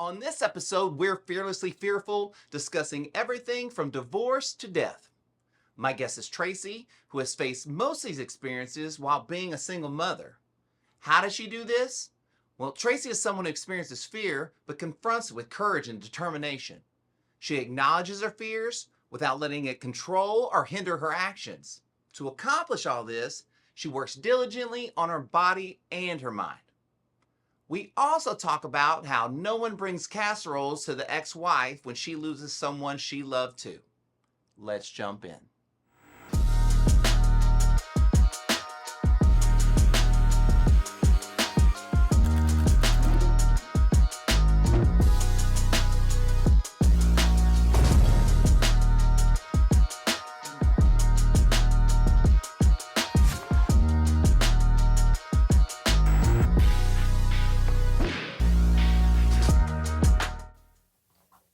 On this episode, we're fearlessly fearful, discussing everything from divorce to death. My guest is Tracy, who has faced most of these experiences while being a single mother. How does she do this? Well, Tracy is someone who experiences fear, but confronts it with courage and determination. She acknowledges her fears without letting it control or hinder her actions. To accomplish all this, she works diligently on her body and her mind. We also talk about how no one brings casseroles to the ex-wife when she loses someone she loved too. Let's jump in.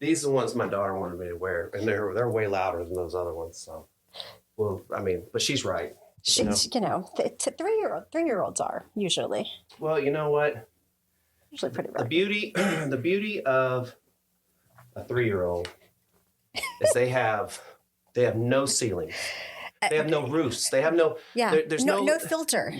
These are the ones my daughter wanted me to wear, and they're way louder than those other ones. So, well, I mean, but she's right. She's, three-year-olds are usually. Well, you know what? Usually pretty rough. The beauty of a 3-year-old is they have no ceilings. They have no roofs. They have no. Yeah. There's no filter.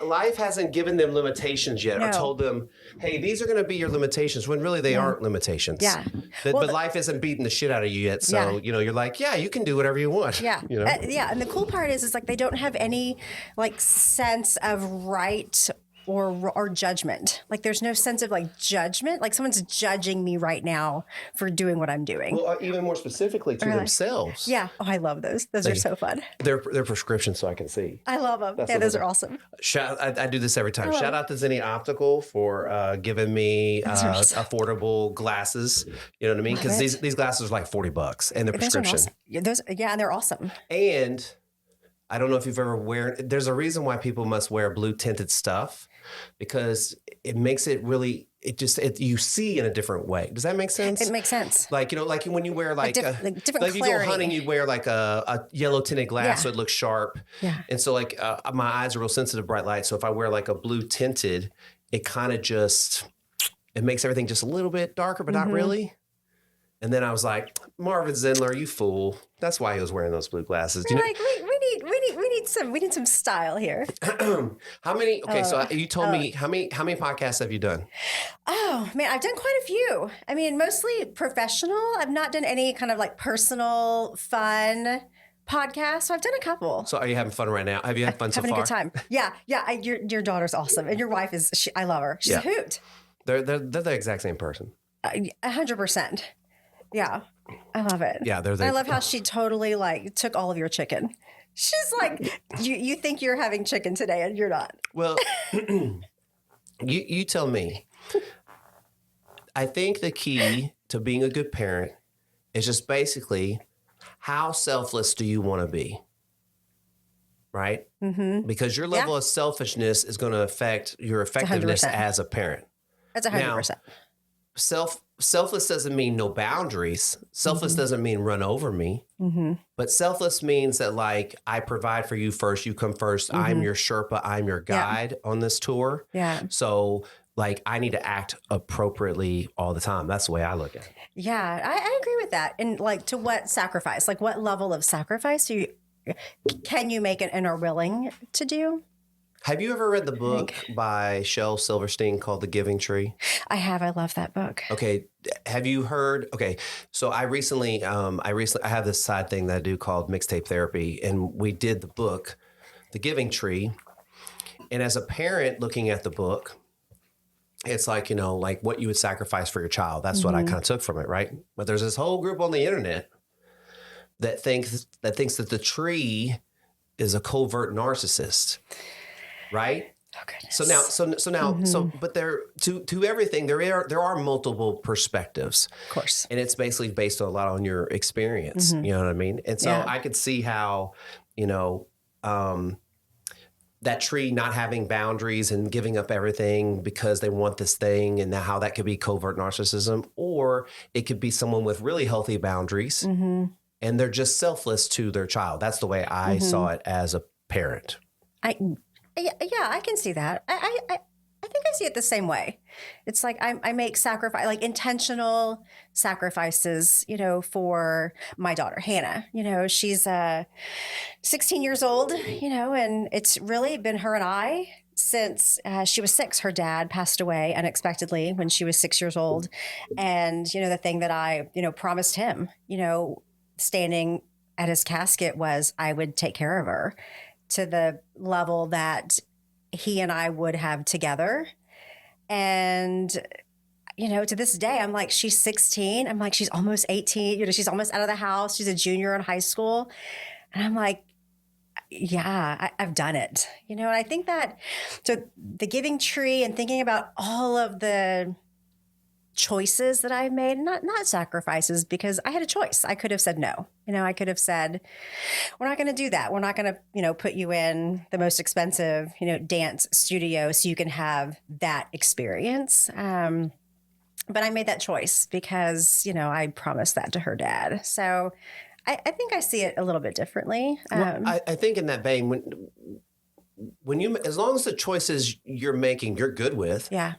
Life hasn't given them limitations yet, No. or told them, "Hey, these are going to be your limitations." When really they aren't limitations. Yeah. But life isn't beating the shit out of you yet. So you're like, yeah, you can do whatever you want. Yeah. You know? And the cool part is like they don't have any like sense of right or judgment. Like there's no sense of like judgment. Like someone's judging me right now for doing what I'm doing. Well, even more specifically to themselves. Yeah. Oh, I love those. Those are so fun. They're prescriptions, so I can see. I love them. Yeah, those are awesome. I do this every time. Shout out to Zenny Optical for giving me affordable glasses. You know what I mean? Because these glasses are like $40 and they're prescription. And they're awesome. And I don't know if you've ever worn. There's a reason why people must wear blue tinted stuff, because it makes it really. You see in a different way. Does that make sense? It makes sense. Like like when you wear different like you go clarity. hunting, you wear like a yellow tinted glass so it looks sharp. Yeah. And so like my eyes are real sensitive to bright light. So if I wear like a blue tinted, it kind of it makes everything just a little bit darker, but not really. And then I was like, Marvin Zindler, you fool. That's why he was wearing those blue glasses. You're like, we need some style here. How many? Okay, so you told me how many podcasts have you done? Oh man, I've done quite a few. I mean, mostly professional. I've not done any kind of like personal fun podcasts. So I've done a couple. So are you having fun right now? Have you had fun so far? Having a good time. Yeah. Your daughter's awesome, and your wife is. I love her. She's a hoot. They're the exact same person. 100%. Yeah, I love it. Yeah, I love how she totally like took all of your chicken. She's like, you think you're having chicken today and you're not. Well, you tell me. I think the key to being a good parent is just basically how selfless do you want to be? Right? Mm-hmm. Because your level of selfishness is going to affect your effectiveness 100%. as a parent. That's 100%. Now, selfless doesn't mean no boundaries. Selfless doesn't mean run over me. Mm-hmm. But selfless means that like I provide for you first. You come first. I'm your Sherpa. I'm your guide on this tour. Yeah. So like I need to act appropriately all the time. That's the way I look at it. Yeah, I agree with that. And like to what sacrifice? Like what level of sacrifice can you make it and are willing to do? Have you ever read the book by Shel Silverstein called The Giving Tree? I have. I love that book. Okay. Have you heard? Okay. So I recently I have this side thing that I do called mixtape therapy, and we did the book, The Giving Tree. And as a parent looking at the book, it's like, like what you would sacrifice for your child. That's what I kind of took from it. Right. But there's this whole group on the internet that thinks that the tree is a covert narcissist. Right. Oh, goodness. But there to everything there are multiple perspectives, Of course, and it's basically based a lot on your experience. You know what I mean? And so I could see how that tree not having boundaries and giving up everything because they want this thing, and how that could be covert narcissism, or it could be someone with really healthy boundaries and they're just selfless to their child. That's the way I saw it as a parent. I can see that. I think I see it the same way. It's like I make sacrifice, like intentional sacrifices, for my daughter, Hannah. She's 16 years old, and it's really been her and I since she was 6. Her dad passed away unexpectedly when she was 6 years old. And, the thing that I, promised him, standing at his casket was I would take care of her to the level that he and I would have together. And, to this day, I'm like, she's 16. I'm like, she's almost 18. She's almost out of the house. She's a junior in high school. And I'm like, yeah, I've done it. And I think that, so the giving tree and thinking about all of the choices that I've made, not sacrifices, because I had a choice. I could have said no. I could have said, we're not going to do that. We're not going to, put you in the most expensive, dance studio so you can have that experience. But I made that choice because, I promised that to her dad. So I think I see it a little bit differently. Well, I think in that vein, when you, as long as the choices you're making, you're good with. Yeah,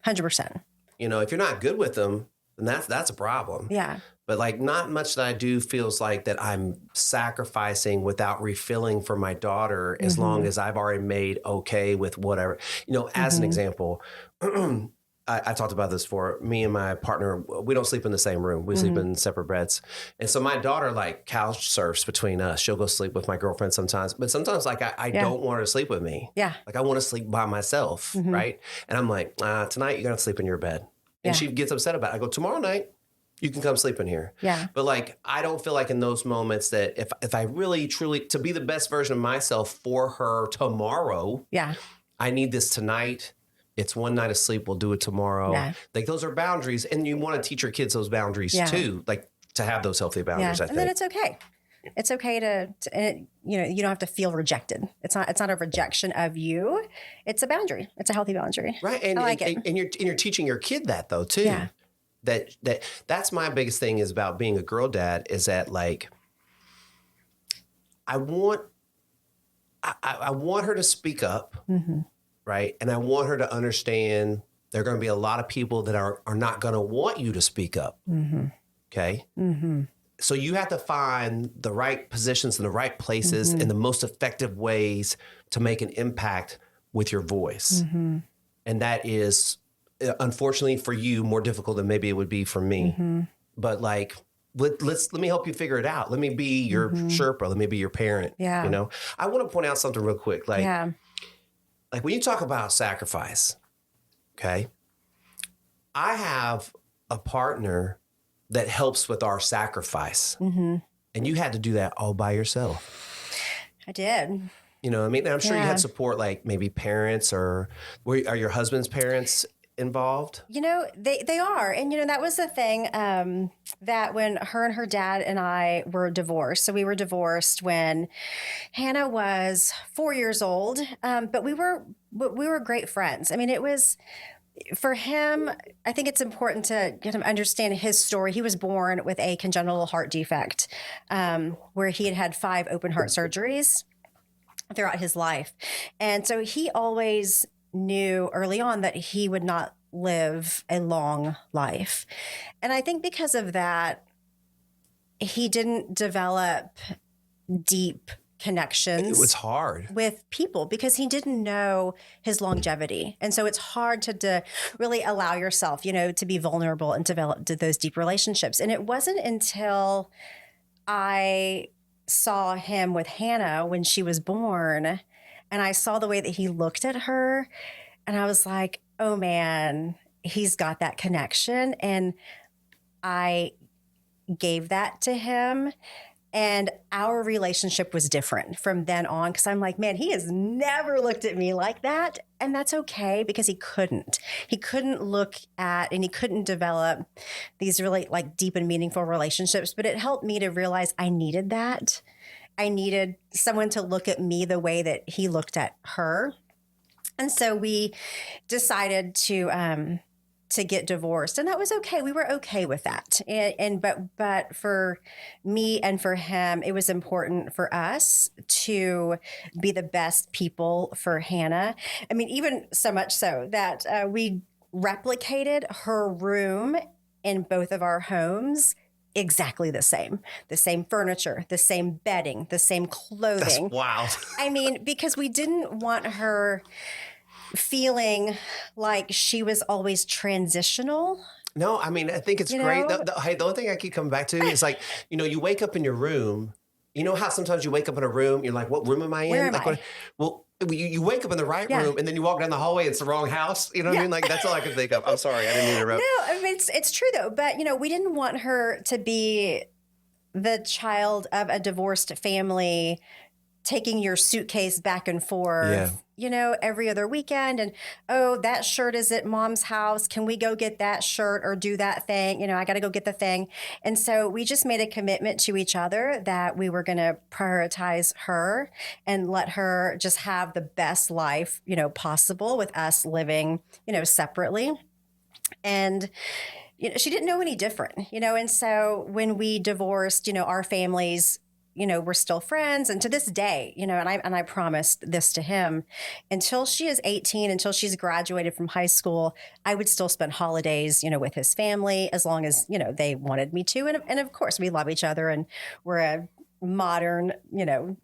100%. If you're not good with them, then that's a problem. Yeah. But like not much that I do feels like that I'm sacrificing without refilling for my daughter as long as I've already made okay with whatever. As an example, I talked about this before. Me and my partner, we don't sleep in the same room. We sleep in separate beds. And so my daughter like couch surfs between us. She'll go sleep with my girlfriend sometimes. But sometimes like I don't want her to sleep with me. Yeah. Like I want to sleep by myself, right? And I'm like, tonight you're going to sleep in your bed. And she gets upset about it. I go, tomorrow night, you can come sleep in here. Yeah. But like, I don't feel like in those moments that if I really, truly, to be the best version of myself for her tomorrow, I need this tonight. It's one night of sleep. We'll do it tomorrow. Yeah. Like those are boundaries. And you want to teach your kids those boundaries too, like to have those healthy boundaries, I think. And then it's okay. It's okay to you don't have to feel rejected. It's not a rejection of you. It's a boundary. It's a healthy boundary. Right. And, I like it. And you're teaching your kid that though too. Yeah. That's my biggest thing is about being a girl dad is that like, I want her to speak up. Right. And I want her to understand there are going to be a lot of people that are not going to want you to speak up. Okay. So you have to find the right positions in the right places and the most effective ways to make an impact with your voice. And that is, unfortunately for you, more difficult than maybe it would be for me. But like, let me help you figure it out. Let me be your Sherpa. Let me be your parent. Yeah. I want to point out something real quick. Like when you talk about sacrifice, okay, I have a partner that helps with our sacrifice. And you had to do that all by yourself. I did. You know what I mean? And I'm sure you had support like maybe parents or are your husband's parents involved? They are. And, that was the thing that when her and her dad and I were divorced. So we were divorced when Hannah was 4 years old. But we were great friends. I mean, it was for him, I think it's important to get him understand his story. He was born with a congenital heart defect where he had had 5 open heart surgeries throughout his life. And so he always knew early on that he would not live a long life. And I think because of that, he didn't develop deep connections. It was hard with people because he didn't know his longevity. And so it's hard to really allow yourself, to be vulnerable and develop those deep relationships. And it wasn't until I saw him with Hannah when she was born and I saw the way that he looked at her and I was like, oh man, he's got that connection. And I gave that to him. And our relationship was different from then on because I'm like, man, he has never looked at me like that. And that's okay because he couldn't. He couldn't look at and he couldn't develop these really like deep and meaningful relationships. But it helped me to realize I needed that. I needed someone to look at me the way that he looked at her. And so we decided to to get divorced, and that was okay. We were okay with that. But for me and for him, it was important for us to be the best people for Hannah. I mean, even so much so that we replicated her room in both of our homes exactly the same furniture, the same bedding, the same clothing. That's wild. I mean, because we didn't want her feeling like she was always transitional. No, I mean, I think it's You great. know? Hey, the only thing I keep coming back to is like, you wake up in your room. You know how sometimes you wake up in a room, you're like, what room am I in? Where am like, I? Well, you wake up in the right Yeah. room and then you walk down the hallway, it's the wrong house. You know what I mean? Like, that's all I can think of. I'm sorry, I didn't mean to interrupt. No, I mean, it's true though. But, we didn't want her to be the child of a divorced family taking your suitcase back and forth, every other weekend. And, oh, that shirt is at mom's house. Can we go get that shirt or do that thing? I got to go get the thing. And so we just made a commitment to each other that we were going to prioritize her and let her just have the best life, possible with us living, separately. And she didn't know any different, and so when we divorced, our families, we're still friends. And to this day, and I promised this to him, until she is 18, until she's graduated from high school, I would still spend holidays, with his family as long as, they wanted me to. And of course, we love each other and we're a modern,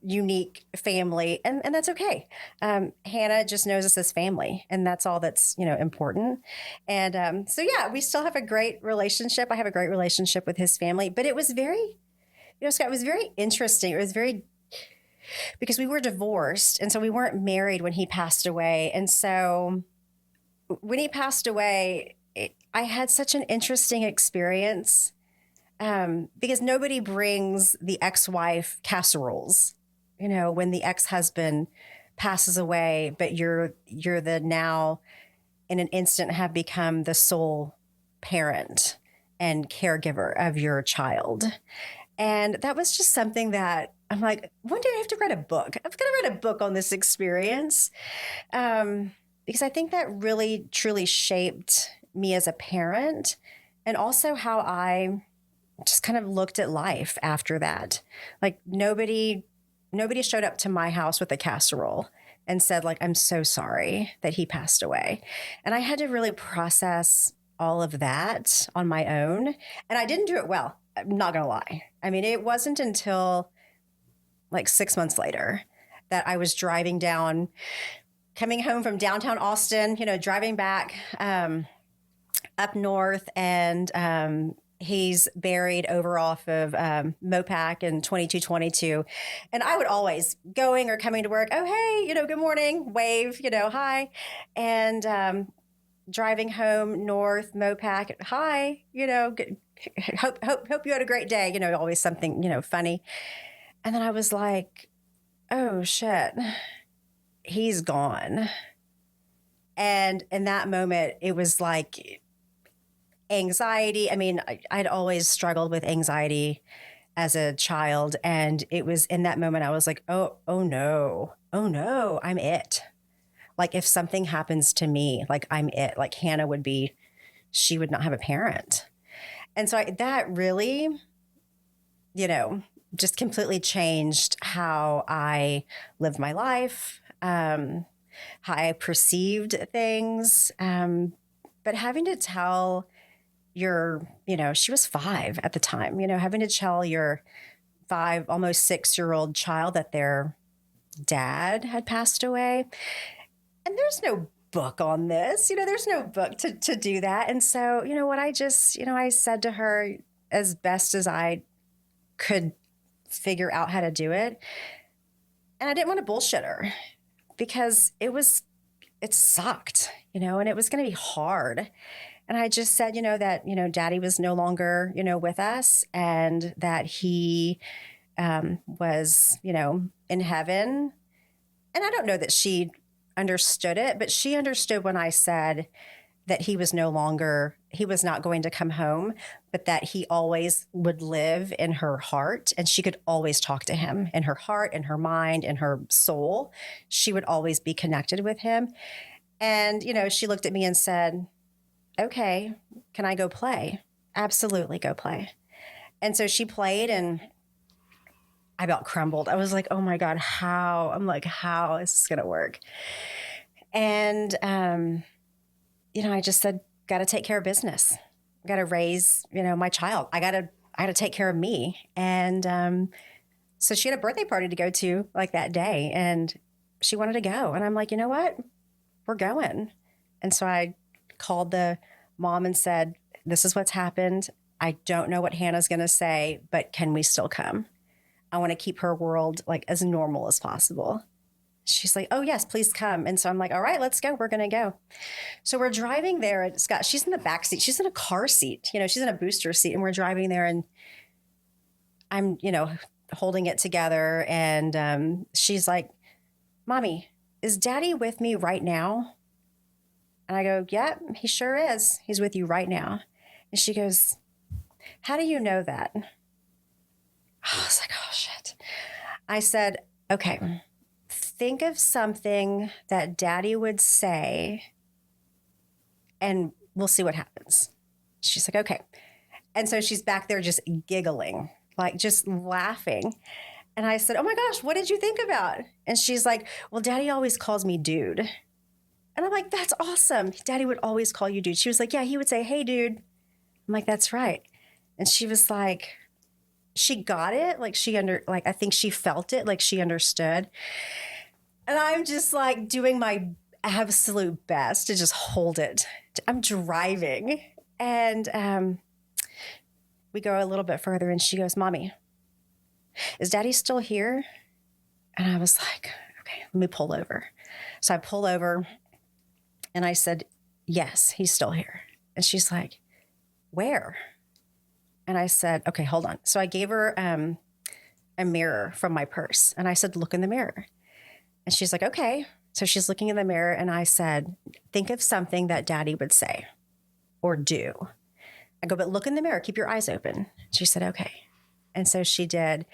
unique family. And that's okay. Hannah just knows us as family, and that's all that's, important. And so, yeah, we still have a great relationship. I have a great relationship with his family, but it was very, Scott, it was very interesting. It was because we were divorced. And so we weren't married when he passed away. And so when he passed away, I had such an interesting experience because nobody brings the ex-wife casseroles, when the ex-husband passes away, but you're the now in an instant have become the sole parent and caregiver of your child. And that was just something that I'm like, one day I have to write a book. I've got to write a book on this experience because I think that really, truly shaped me as a parent, and also how I just kind of looked at life after that. Like nobody showed up to my house with a casserole and said, like, I'm so sorry that he passed away. And I had to really process all of that on my own. And I didn't do it well. I'm not going to lie. I mean, it wasn't until like 6 months later that I was coming home from downtown Austin, driving back up north, and he's buried over off of Mopac and 2222. And I would always going or coming to work, oh, hey, good morning, wave, hi. And driving home north, Mopac, hi, hope you had a great day, always something, funny. And then I was like, oh shit, he's gone. And in that moment, it was like anxiety. I mean, I'd always struggled with anxiety as a child. And it was in that moment, I was like, oh no, I'm it. Like if something happens to me, like I'm it, like Hannah she would not have a parent. And so that really, just completely changed how I lived my life, how I perceived things. But having to tell she was 5 at the time, having to tell your 5, almost 6-year-old child that their dad had passed away. And there's no book on this, there's no book to do that. And so, what I just, I said to her as best as I could figure out how to do it. And I didn't want to bullshit her because it sucked, and it was going to be hard. And I just said, that, daddy was no longer, with us, and that he was, in heaven. And I don't know that she understood it, but she understood when I said that he was not going to come home, but that he always would live in her heart, and she could always talk to him in her heart, in her mind, in her soul. She would always be connected with him. And, she looked at me and said, okay, can I go play? Absolutely, go play. And so she played, and I about crumbled. I was like, oh my God, how? I'm like, how is this going to work? And, I just said, got to take care of business. Got to raise, my child. I got to take care of me. And so she had a birthday party to go to like that day, and she wanted to go. And I'm like, you know what? We're going. And so I called the mom and said, this is what's happened. I don't know what Hannah's going to say, but can we still come? I want to keep her world like as normal as possible. She's like, oh yes, please come. And so I'm like, all right, let's go. We're going to go. So we're driving there. And Scott, she's in the back seat. She's in a car seat. She's in a booster seat, and we're driving there, and I'm, holding it together. And she's like, Mommy, is Daddy with me right now? And I go, yeah, he sure is. He's with you right now. And she goes, how do you know that? I was like, oh, shit. I said, okay, think of something that Daddy would say, and we'll see what happens. She's like, okay. And so she's back there just giggling, like just laughing. And I said, oh my gosh, what did you think about? And she's like, well, Daddy always calls me dude. And I'm like, that's awesome. Daddy would always call you dude. She was like, yeah, he would say, hey, dude. I'm like, that's right. And she was like, she got it. Like I think she felt it. Like she understood. And I'm just like doing my absolute best to just hold it. I'm driving. And we go a little bit further, and she goes, Mommy, is Daddy still here? And I was like, okay, let me pull over. So I pull over, and I said, yes, he's still here. And she's like, where? And I said, okay, hold on. So I gave her a mirror from my purse, and I said, look in the mirror. And she's like, okay. So she's looking in the mirror, and I said, think of something that Daddy would say or do. I go, but look in the mirror, keep your eyes open. She said, okay. And so she did.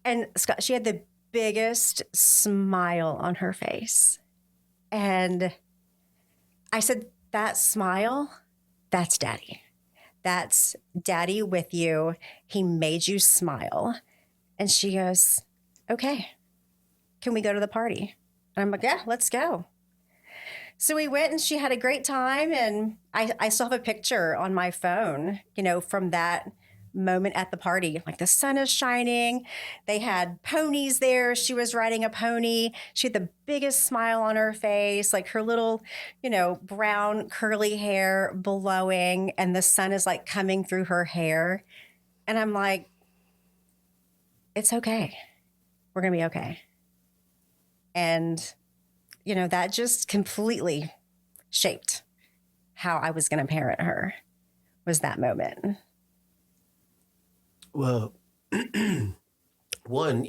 And Scott, she had the biggest smile on her face. And I said, that smile, that's Daddy. That's Daddy with you. He made you smile. And she goes, okay, can we go to the party? And I'm like, yeah, let's go. So we went, and she had a great time. And I still have a picture on my phone, from that moment at the party. Like the sun is shining. They had ponies there. She was riding a pony. She had the biggest smile on her face, like her little, brown curly hair blowing, and the sun is like coming through her hair. And I'm like, it's okay. We're going to be okay. And, that just completely shaped how I was going to parent her, was that moment. Well, one,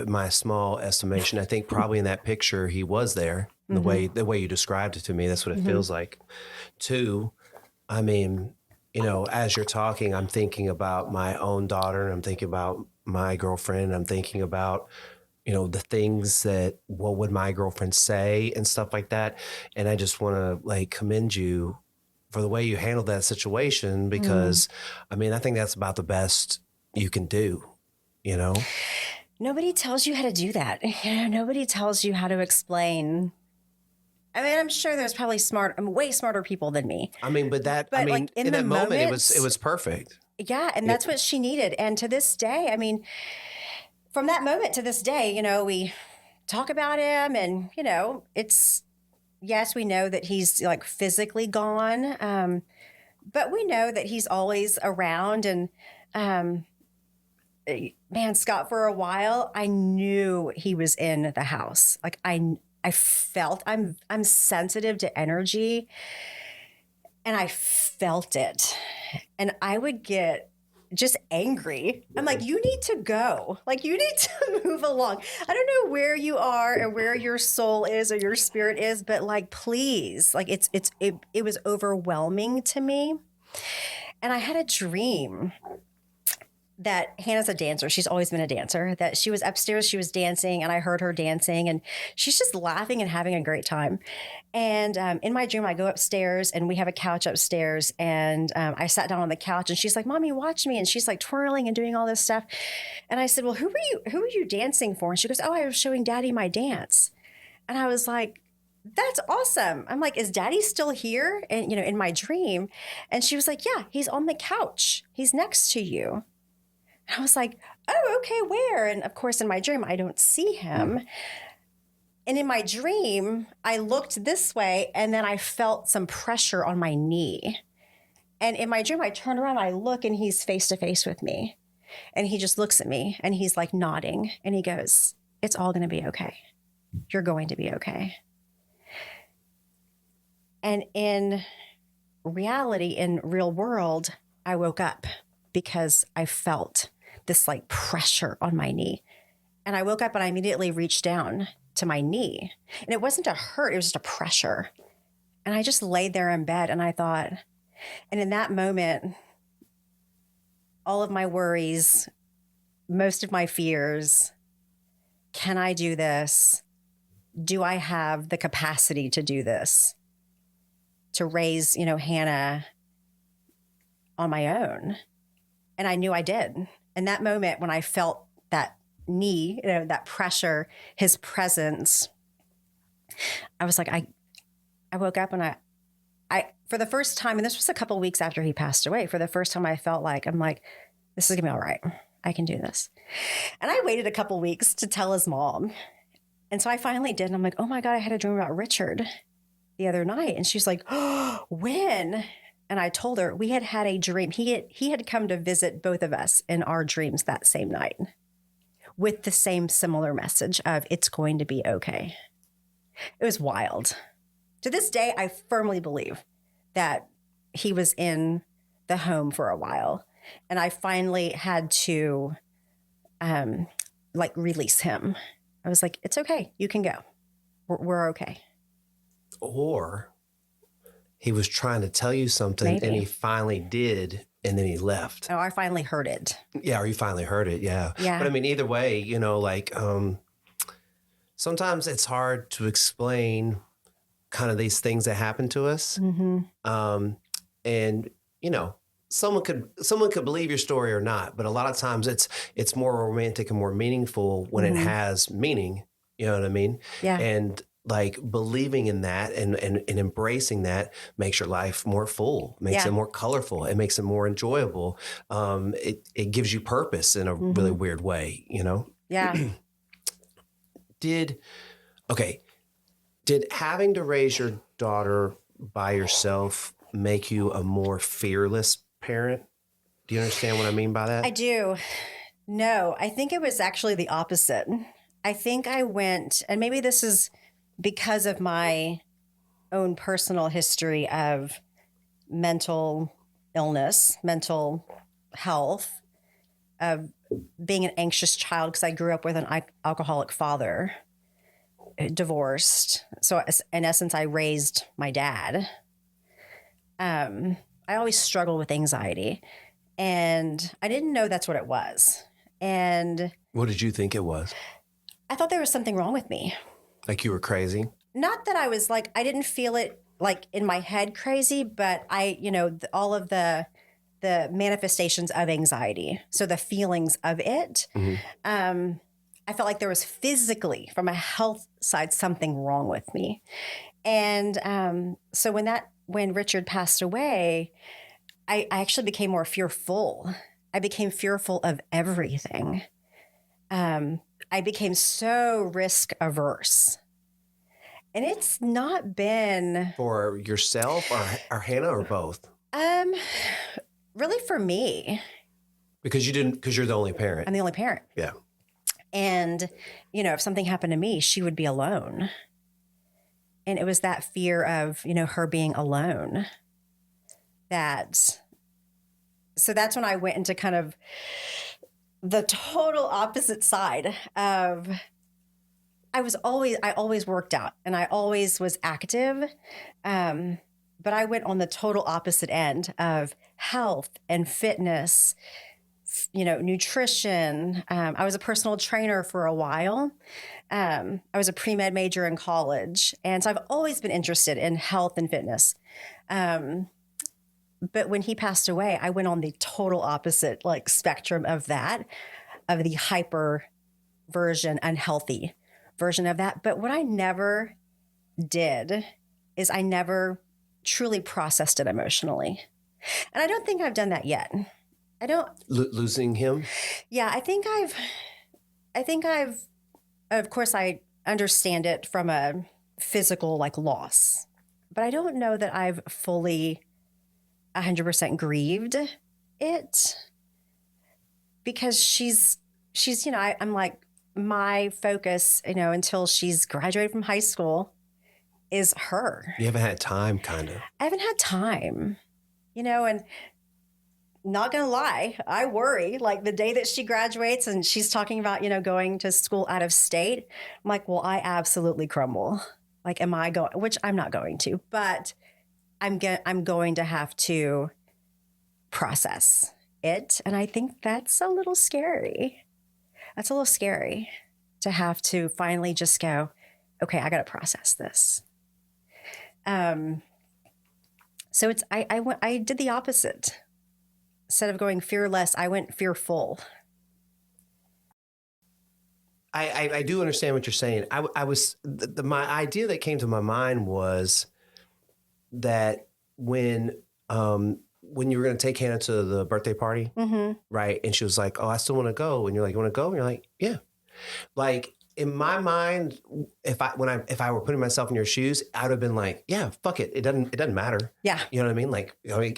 my small estimation, I think probably in that picture he was there. Mm-hmm. The way you described it to me, that's what it mm-hmm. feels like. Two, I mean, as you're talking, I'm thinking about my own daughter, and I'm thinking about my girlfriend, and I'm thinking about, the things that, what would my girlfriend say and stuff like that. And I just want to commend you for the way you handled that situation, because I think that's about the best you can do, Nobody tells you how to do that. Nobody tells you how to explain. I'm sure there's probably way smarter people than me. But in that moment, it was perfect. Yeah. And that's what she needed. And to this day, from that moment to this day, we talk about him, and, yes, we know that he's like physically gone. But we know that he's always around. And, man, Scott, for a while, I knew he was in the house. Like I felt, I'm sensitive to energy, and I felt it. And I would get just angry. I'm like, you need to go. Like, you need to move along. I don't know where you are or where your soul is or your spirit is, but like, please, like it was overwhelming to me. And I had a dream. that Hannah's a dancer. She's always been a dancer. That she was upstairs, she was dancing, and I heard her dancing, and she's just laughing and having a great time. And in my dream, I go upstairs, and we have a couch upstairs, and I sat down on the couch, and she's like, "Mommy, watch me," and she's like twirling and doing all this stuff. And I said, "Well, who are you dancing for?" And she goes, "Oh, I was showing Daddy my dance." And I was like, "That's awesome." I'm like, "Is Daddy still here?" And in my dream, and she was like, "Yeah, he's on the couch. He's next to you." I was like, "Oh, okay, where?" And of course, in my dream, I don't see him. And in my dream, I looked this way, and then I felt some pressure on my knee. And in my dream, I turn around, I look, and he's face to face with me. And he just looks at me, and he's like nodding, and he goes, "It's all going to be okay. You're going to be okay." And in reality, in real world, I woke up because I felt this like pressure on my knee. And I woke up and I immediately reached down to my knee. And it wasn't a hurt, it was just a pressure. And I just laid there in bed and I thought, and in that moment, all of my worries, most of my fears, can I do this? Do I have the capacity to do this? To raise, Hannah on my own. And I knew I did. In that moment, when I felt that knee, that pressure, his presence, I was like, I woke up and I, for the first time, and this was a couple of weeks after he passed away, for the first time I felt like, I'm like, this is gonna be all right. I can do this. And I waited a couple of weeks to tell his mom. And so I finally did. And I'm like, oh my God, I had a dream about Richard the other night. And she's like, "Oh, when?" And I told her we had a dream. He had come to visit both of us in our dreams that same night with the same similar message of it's going to be okay. It was wild. To this day, I firmly believe that he was in the home for a while. And I finally had to release him. I was like, it's okay. You can go. We're okay. Or he was trying to tell you something Maybe. and he finally did, and then he left. Oh, I finally heard it. Yeah, or you finally heard it. Yeah. Yeah. But I mean, either way, sometimes it's hard to explain kind of these things that happen to us. Mm-hmm. And someone could believe your story or not, but a lot of times it's more romantic and more meaningful when it has meaning. You know what I mean? Yeah. And like believing in that and embracing that makes your life more full, makes it more colorful, it makes it more enjoyable. It gives you purpose in a really weird way, Yeah. Did having to raise your daughter by yourself make you a more fearless parent? Do you understand what I mean by that? I do. No, I think it was actually the opposite. I think I went, and maybe this is because of my own personal history of mental illness, mental health, of being an anxious child, because I grew up with an alcoholic father, divorced. So in essence, I raised my dad. I always struggled with anxiety, and I didn't know that's what it was. And what did you think it was? I thought there was something wrong with me. Like you were crazy? Not that I was like, I didn't feel it like in my head crazy, but all of the manifestations of anxiety. So the feelings of it, I felt like there was physically, from a health side, something wrong with me. And so when Richard passed away, I actually became more fearful. I became fearful of everything. I became so risk averse. And it's not been... For yourself or Hannah, or both? Really for me. Because you're the only parent. I'm the only parent. Yeah. And, if something happened to me, she would be alone. And it was that fear of, her being alone. So that's when I went into kind of the total opposite side of, I always worked out and I always was active. But I went on the total opposite end of health and fitness, nutrition. I was a personal trainer for a while. I was a pre-med major in college. And so I've always been interested in health and fitness. But when he passed away, I went on the total opposite like spectrum of that, of the hyper version, unhealthy version of that. But what I never did is I never truly processed it emotionally. And I don't think I've done that yet. I don't. Losing him? Yeah, I think I've, of course, I understand it from a physical like loss, but I don't know that I've fully 100% grieved it, because she's, I'm like, my focus, until she's graduated from high school is her. You haven't had time, kind of. I haven't had time, and not gonna lie, I worry like the day that she graduates and she's talking about, going to school out of state. I'm like, well, I absolutely crumble. Like, am I going, which I'm not going to, but I'm going to have to process it. And I think that's a little scary. That's a little scary to have to finally just go, okay, I got to process this. So I did the opposite. Instead of going fearless, I went fearful. I do understand what you're saying. My idea that came to my mind was that when you were going to take Hannah to the birthday party, right? And she was like, "Oh, I still want to go." And you're like, "You want to go?" And you're like, "Yeah." Like in my mind, if I were putting myself in your shoes, I would have been like, "Yeah, fuck it. It doesn't matter." Yeah. You know what I mean? Like,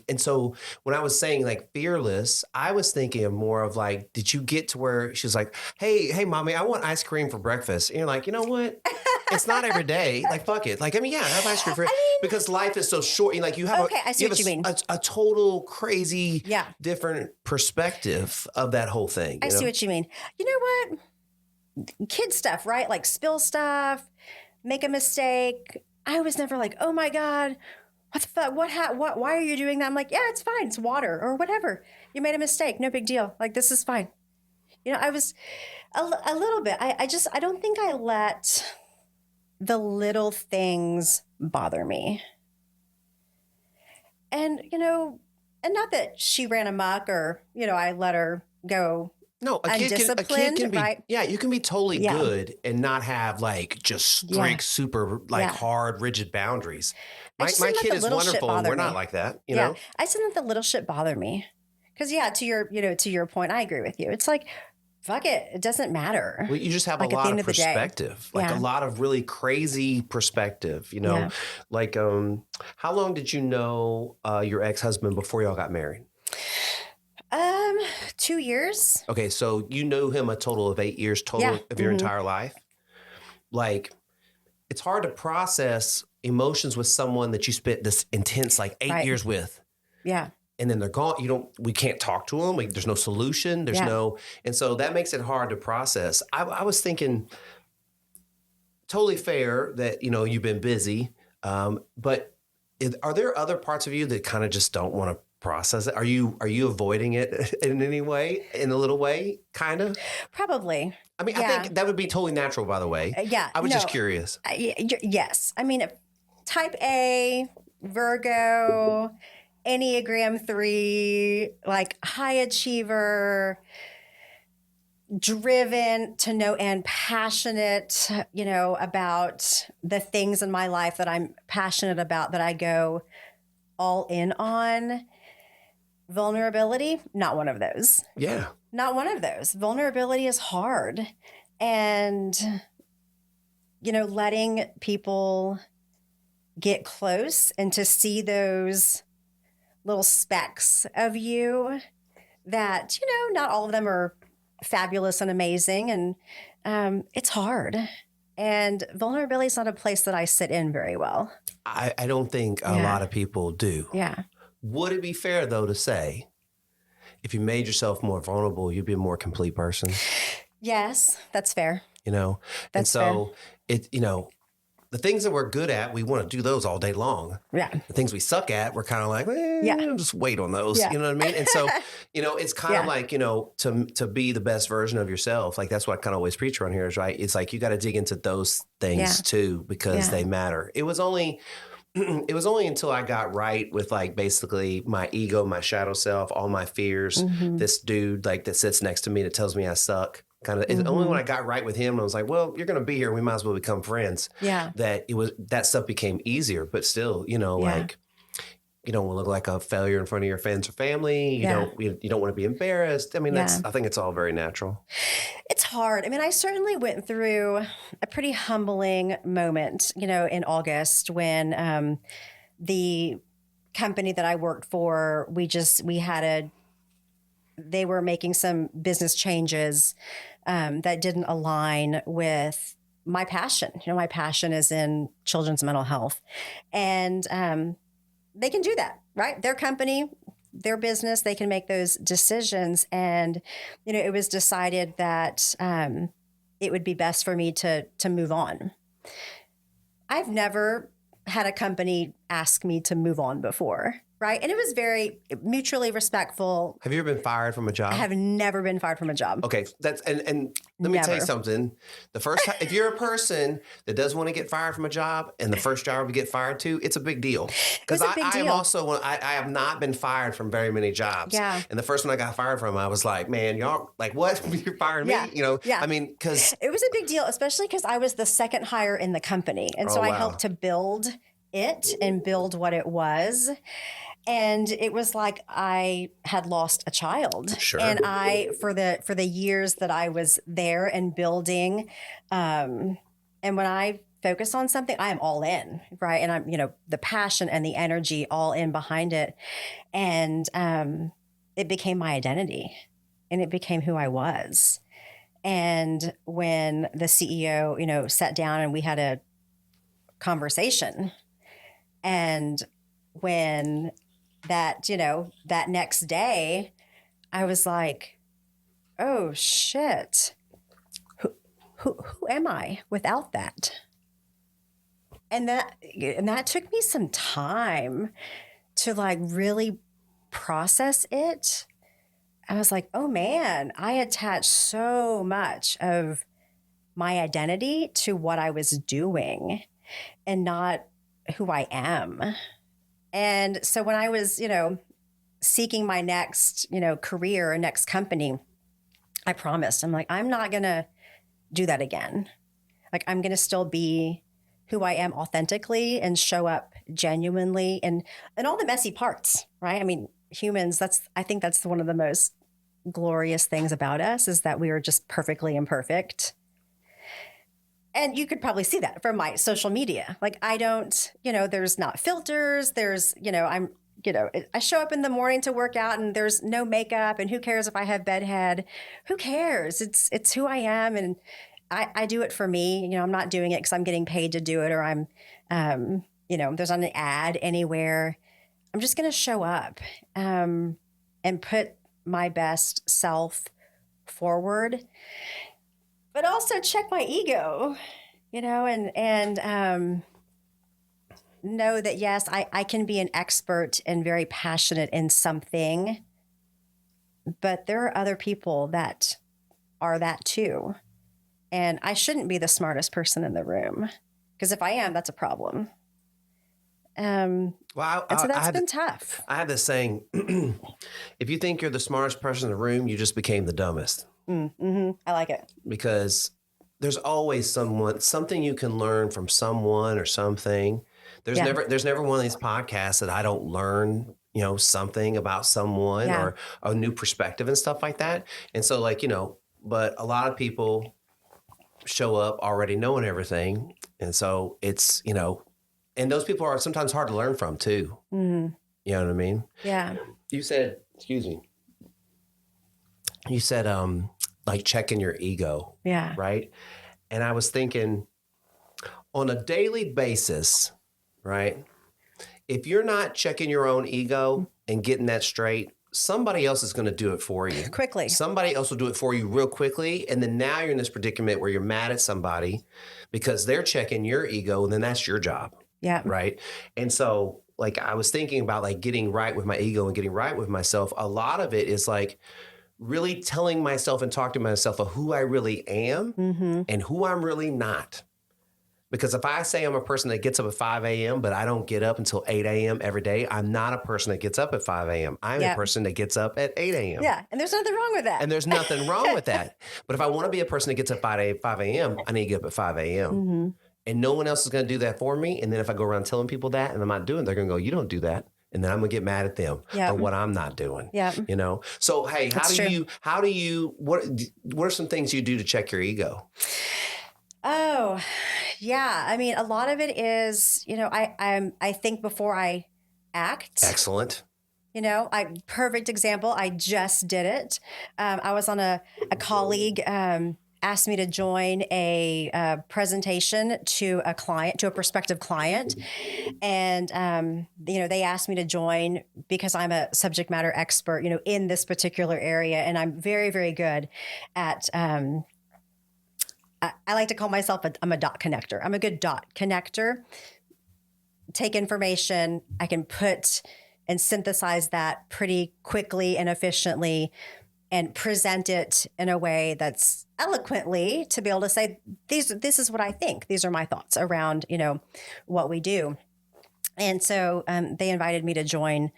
and so when I was saying like fearless, I was thinking of more of like, did you get to where she was like, "Hey, mommy, I want ice cream for breakfast." And you're like, "You know what? It's not every day. Like, fuck it. Like, I mean, yeah, have ice cream for because life is so short. Like, you have I see what you mean. A total crazy, different perspective of that whole thing. I see what you mean. You know what? Kid stuff, right? Like spill stuff, make a mistake. I was never like, oh my God, what the fuck? Why are you doing that? I'm like, yeah, it's fine. It's water or whatever. You made a mistake. No big deal. Like, this is fine. I was a little bit. I don't think I let the little things bother me. And, and not that she ran amok or, I let her go. No, a kid can be, right? Yeah, you can be totally good and not have like just strict, super like hard, rigid boundaries. My kid is wonderful and we're not like that, you know? I just let the little shit bother me. Because to your point, I agree with you. It's like, fuck it. It doesn't matter. Well, you just have like a lot of perspective, like a lot of really crazy perspective, like, how long did you know your ex-husband before y'all got married? 2 years. Okay, so you knew him a total of 8 years total of your entire life. Like, it's hard to process emotions with someone that you spent this intense like 8 years with. Yeah. And then they're gone. We can't talk to them. Like, there's no solution. There's and so that makes it hard to process. I was thinking, totally fair that, you've been busy. But are there other parts of you that kind of just don't want to process it? Are you avoiding it in any way, in a little way, kind of? Probably. I mean, I think that would be totally natural, by the way. I was just curious. Yes. I mean, type A, Virgo, Enneagram 3, like high achiever, driven to no end, passionate, about the things in my life that I'm passionate about, that I go all in on. Vulnerability, not one of those. Yeah. Not one of those. Vulnerability is hard. And, letting people get close and to see those little specks of you that, not all of them are fabulous and amazing. And it's hard. And vulnerability is not a place that I sit in very well. I don't think a lot of people do. Yeah. Would it be fair, though, to say if you made yourself more vulnerable, you'd be a more complete person? Yes, that's fair. That's and so fair. the things that we're good at, we want to do those all day long. Yeah. The things we suck at, we're kind of like, just wait on those. Yeah. You know what I mean? And so, it's kind of Yeah. like, to be the best version of yourself. Like that's what I kind of always preach around here is right. It's like you got to dig into those things too because they matter. It was only until I got right with like basically my ego, my shadow self, all my fears, this dude like that sits next to me that tells me I suck. Kind of, it's only when I got right with him, I was like, well, you're going to be here. We might as well become friends. Yeah. That stuff became easier, but still, like you don't want to look like a failure in front of your friends or family. You don't want to be embarrassed. I mean, I think it's all very natural. It's hard. I mean, I certainly went through a pretty humbling moment, in August when the company that I worked for, they were making some business changes that didn't align with my passion. My passion is in children's mental health. And they can do that, right? Their company, their business, they can make those decisions. And, it was decided that it would be best for me to move on. I've never had a company ask me to move on before. Right. And it was very mutually respectful. Have you ever been fired from a job? I have never been fired from a job. Okay. And let me tell you something. The first time, if you're a person that doesn't want to get fired from a job and the first job you get fired to, it's a big deal. Because I am also, I have not been fired from very many jobs. Yeah. And the first one I got fired from, I was like, man, y'all like, what? You're firing me? Yeah. I mean, because it was a big deal, especially because I was the second hire in the company. And so I helped to build it and build what it was. And it was like I had lost a child. Sure. And for the years that I was there and building, and when I focus on something, I am all in, right? And I'm, the passion and the energy all in behind it. And it became my identity and it became who I was. And when the CEO, sat down and we had a conversation, and when that next day, I was like, oh shit, who am I without that? And that took me some time to like really process it. I was like, oh man, I attached so much of my identity to what I was doing and not who I am. And so when I was, seeking my next, career or next company, I promised, I'm like, I'm not going to do that again. Like, I'm going to still be who I am authentically and show up genuinely and all the messy parts, right? I mean, humans, I think that's one of the most glorious things about us is that we are just perfectly imperfect. And you could probably see that from my social media. Like I don't, there's not filters. There's, I show up in the morning to work out and there's no makeup and who cares if I have bedhead? Who cares? It's who I am. And I do it for me. I'm not doing it because I'm getting paid to do it or I'm, there's not an ad anywhere. I'm just going to show up and put my best self forward. But also check my ego, and know that, yes, I can be an expert and very passionate in something, but there are other people that are that too. And I shouldn't be the smartest person in the room because if I am, that's a problem. So that's been tough. I have this saying, if you think you're the smartest person in the room, you just became the dumbest. Mm-hmm. I like it. Because there's always something you can learn from someone or something. There's never one of these podcasts that I don't learn, something about someone or a new perspective and stuff like that. And so but a lot of people show up already knowing everything. And so it's, and those people are sometimes hard to learn from too. Mm-hmm. You know what I mean? Yeah. You said, like checking your ego. Yeah. Right. And I was thinking on a daily basis, right? If you're not checking your own ego and getting that straight, somebody else is going to do it for you. Quickly. Somebody else will do it for you real quickly. And then now you're in this predicament where you're mad at somebody because they're checking your ego, and then that's your job. Yeah. Right. And so like I was thinking about like getting right with my ego and getting right with myself. A lot of it is like really telling myself and talking to myself of who I really am and who I'm really not. Because if I say I'm a person that gets up at 5 a.m., but I don't get up until 8 a.m. every day, I'm not a person that gets up at 5 a.m. I'm a person that gets up at 8 a.m. Yeah. And there's nothing wrong with that. And there's nothing wrong with that. But if I want to be a person that gets up at 5 a.m., I need to get up at 5 a.m. And no one else is going to do that for me. And then if I go around telling people that and I'm not doing it, they're going to go, you don't do that. And then I'm going to get mad at them for what I'm not doing. Yeah. You know? So, hey, what are some things you do to check your ego? Oh, yeah. I mean, a lot of it is, you know, I think before I act. Excellent. You know, perfect example. I just did it. I was on a colleague asked me to join a presentation to a client, to a prospective client. And, you know, they asked me to join because I'm a subject matter expert, you know, in this particular area. And I'm very, very good at, I like to call myself I'm a dot connector. I'm a good dot connector. Take information, I can put and synthesize that pretty quickly and efficiently and present it in a way that's eloquently to be able to say, this is what I think. These are my thoughts around, you know, what we do. And so they invited me to join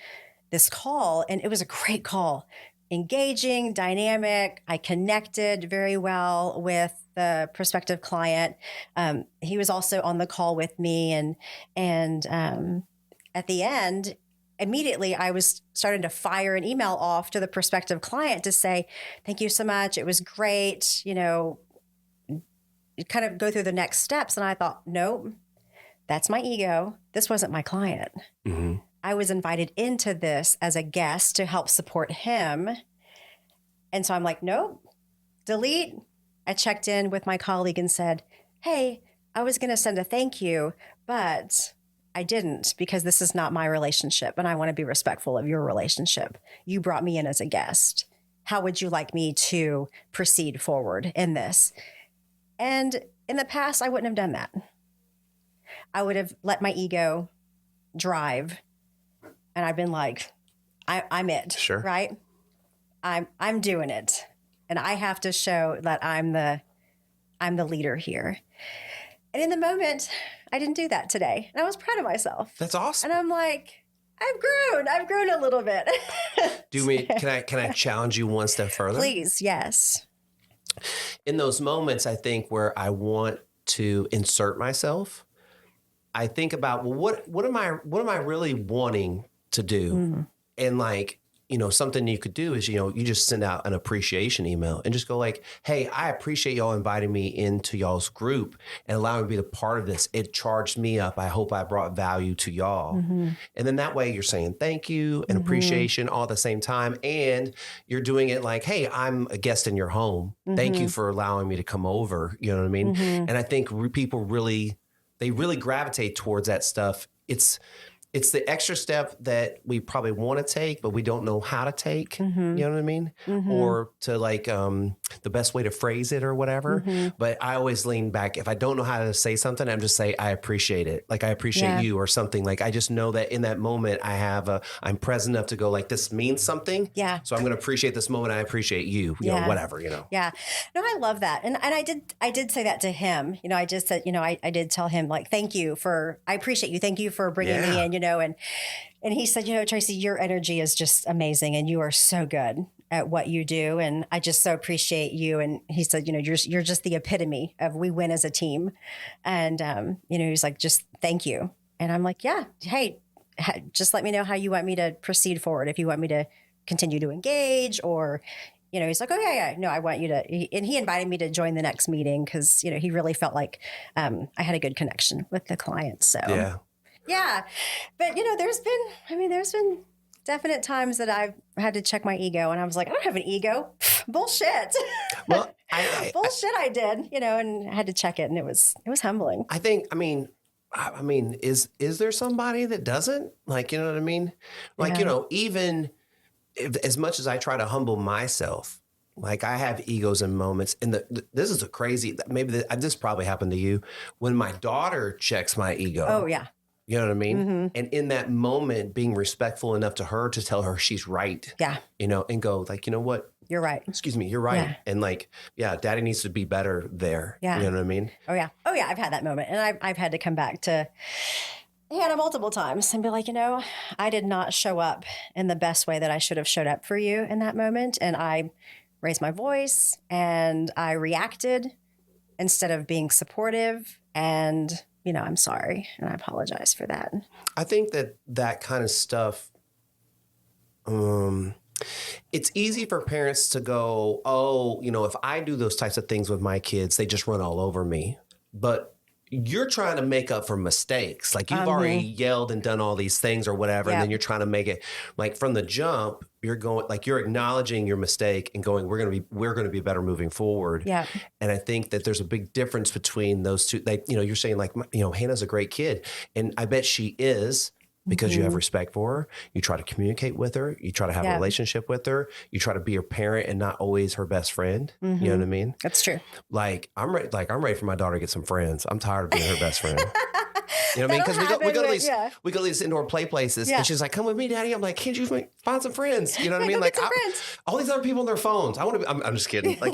this call, and it was a great call. Engaging, dynamic. I connected very well with the prospective client. He was also on the call with me, and at the end, immediately I was starting to fire an email off to the prospective client to say, thank you so much. It was great. You know, kind of go through the next steps. And I thought, nope, that's my ego. This wasn't my client. I was invited into this as a guest to help support him. And so I'm like, nope, delete. I checked in with my colleague and said, hey, I was going to send a thank you, but I didn't because this is not my relationship and I want to be respectful of your relationship. You brought me in as a guest. How would you like me to proceed forward in this? And in the past, I wouldn't have done that. I would have let my ego drive. And I've been like, I'm it, sure. Right? I'm doing it. And I have to show that I'm the leader here. And in the moment, I didn't do that today. And I was proud of myself. That's awesome. And I'm like, I've grown a little bit. Can I challenge you one step further? Please, yes. In those moments, I think where I want to insert myself, I think about, well, what am I really wanting to do? And like, you know, something you could do is, you know, you just send out an appreciation email and just go like, hey, I appreciate y'all inviting me into y'all's group and allowing me to be a part of this. It charged me up. I hope I brought value to y'all. And then that way you're saying thank you and appreciation all at the same time. And you're doing it like, hey, I'm a guest in your home. Thank you for allowing me to come over. You know what I mean? And I think people really gravitate towards that stuff. It's the extra step that we probably want to take, but we don't know how to take, you know what I mean? Or to like the best way to phrase it or whatever. But I always lean back. If I don't know how to say something, I'm just say, I appreciate it. Like I appreciate you or something. Like I just know that in that moment I'm present enough to go like, this means something. Yeah. So I'm going to appreciate this moment. I appreciate you, you know, whatever, you know? Yeah. No, I love that. And I did say that to him. You know, I just said, you know, I did tell him like, I appreciate you. Thank you for bringing me in, you know, and he said, you know, Tracy, your energy is just amazing and you are so good at what you do. And I just so appreciate you. And he said, you know, you're just the epitome of we win as a team. And, you know, he's like, just thank you. And I'm like, yeah, hey, just let me know how you want me to proceed forward. If you want me to continue to engage or, you know, he's like, oh yeah, no, I want you to, and he invited me to join the next meeting because, you know, he really felt like I had a good connection with the client. So yeah. But, you know, there's been definite times that I've had to check my ego and I was like, I don't have an ego. Bullshit. Well, bullshit I did, you know, and I had to check it and it was humbling. I mean, is there somebody that doesn't? Like, you know what I mean? Like, you know, even as much as I try to humble myself, like I have egos in moments, and this is a crazy. Maybe this probably happened to you when my daughter checks my ego. Oh yeah. You know what I mean? And in that moment, being respectful enough to her to tell her she's right. Yeah. And go like, you know what? You're right. Excuse me, you're right. Yeah. And like, yeah, daddy needs to be better there. Yeah. You know what I mean? Oh yeah. Oh yeah. I've had that moment, and I've had to come back to Hannah multiple times and be like, I did not show up in the best way that I should have showed up for you in that moment, and I raised my voice and I reacted instead of being supportive, and I'm sorry, and I apologize for that. I think that kind of stuff, it's easy for parents to go, oh, if I do those types of things with my kids, they just run all over me. But you're trying to make up for mistakes. Like you've already yelled and done all these things or whatever. And then you're trying to make it like from the jump, you're going like you're acknowledging your mistake and going, we're going to be better moving forward. Yeah. And I think that there's a big difference between those two. Like, you're saying like, Hannah's a great kid. And I bet she is, because you have respect for her. You try to communicate with her. You try to have a relationship with her. You try to be her parent and not always her best friend. You know what I mean? That's true. Like I'm ready for my daughter to get some friends. I'm tired of being her best friend. You know what I mean? Because we go to these indoor play places, and she's like, "Come with me, Daddy." I'm like, "Can't you find some friends?" You know what I mean? Like all these other people on their phones. I want to be. I'm just kidding. Like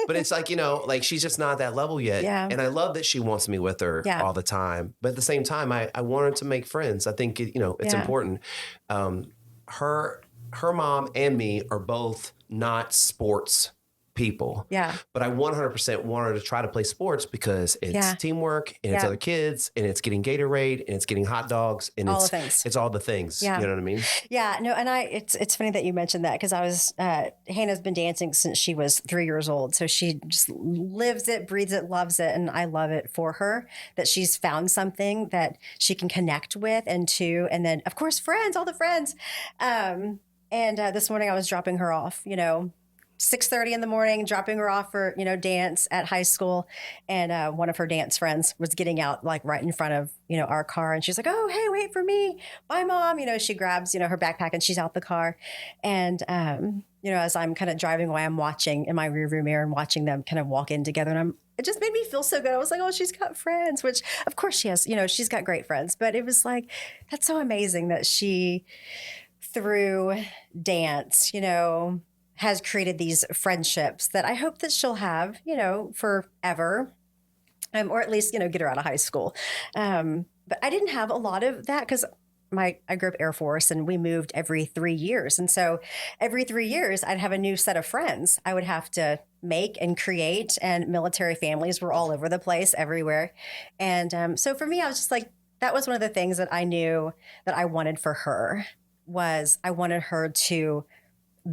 but it's like like she's just not at that level yet. Yeah. And I love that she wants me with her all the time. But at the same time, I want her to make friends. I think it's important. Her mom and me are both not sports people. Yeah. But I 100% want her to try to play sports because it's teamwork and it's other kids and it's getting Gatorade and it's getting hot dogs and all the things. It's all the things. Yeah. You know what I mean? Yeah. No, and it's funny that you mentioned that, because I was Hannah's been dancing since she was 3 years old. So she just lives it, breathes it, loves it. And I love it for her that she's found something that she can connect with and then of course friends, all the friends. And this morning I was dropping her off, 6:30 in the morning, dropping her off for, dance at high school. And one of her dance friends was getting out like right in front of, our car. And she's like, "Oh, hey, wait for me. Bye, Mom." She grabs, her backpack and she's out the car. And, as I'm kind of driving away, I'm watching in my rearview mirror and watching them kind of walk in together. And it just made me feel so good. I was like, oh, she's got friends, which of course she has, she's got great friends. But it was like, that's so amazing that she, through dance, has created these friendships that I hope that she'll have, forever, or at least, get her out of high school. But I didn't have a lot of that because I grew up Air Force and we moved every 3 years. And so every 3 years I'd have a new set of friends I would have to make and create, and military families were all over the place everywhere. And so for me, I was just like, that was one of the things that I knew that I wanted for her was I wanted her to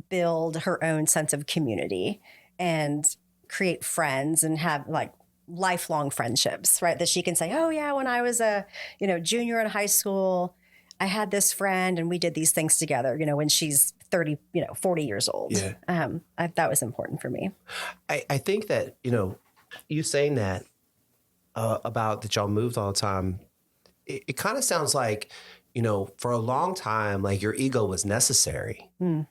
build her own sense of community and create friends and have like lifelong friendships, right? That she can say, oh yeah, when I was a, junior in high school, I had this friend and we did these things together, when she's 30, 40 years old. Yeah. That was important for me. I think that, you saying that about that y'all moved all the time, it kind of sounds like, for a long time, like your ego was necessary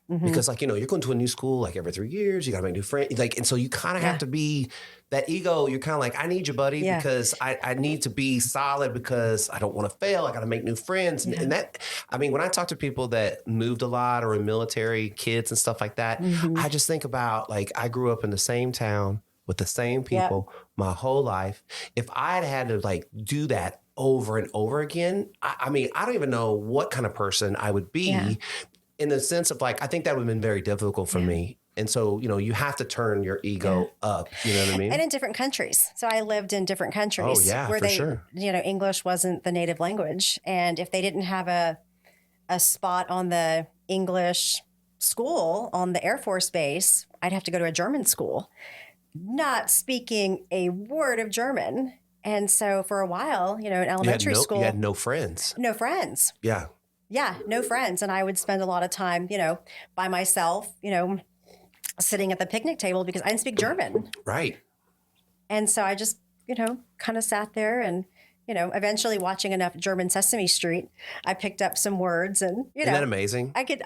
because like, you're going to a new school like every 3 years, you got to make new friends. Like, and so you kind of have to be that ego. You're kind of like, I need you, buddy, because I need to be solid because I don't want to fail. I got to make new friends. And that, I mean, when I talk to people that moved a lot or in military kids and stuff like that, I just think about like, I grew up in the same town with the same people my whole life. If I had to like do that over and over again, I mean, I don't even know what kind of person I would be in the sense of like, I think that would have been very difficult for me. And so, you have to turn your ego up, you know what I mean? And in different countries. So I lived in different countries where sure. English wasn't the native language. And if they didn't have a spot on the English school on the Air Force base, I'd have to go to a German school, not speaking a word of German. And so for a while, in elementary school, you had no friends. No friends. Yeah. Yeah, no friends. And I would spend a lot of time, by myself, sitting at the picnic table because I didn't speak German. Right. And so I just, kind of sat there and eventually watching enough German Sesame Street, I picked up some words and, Isn't that amazing? I could,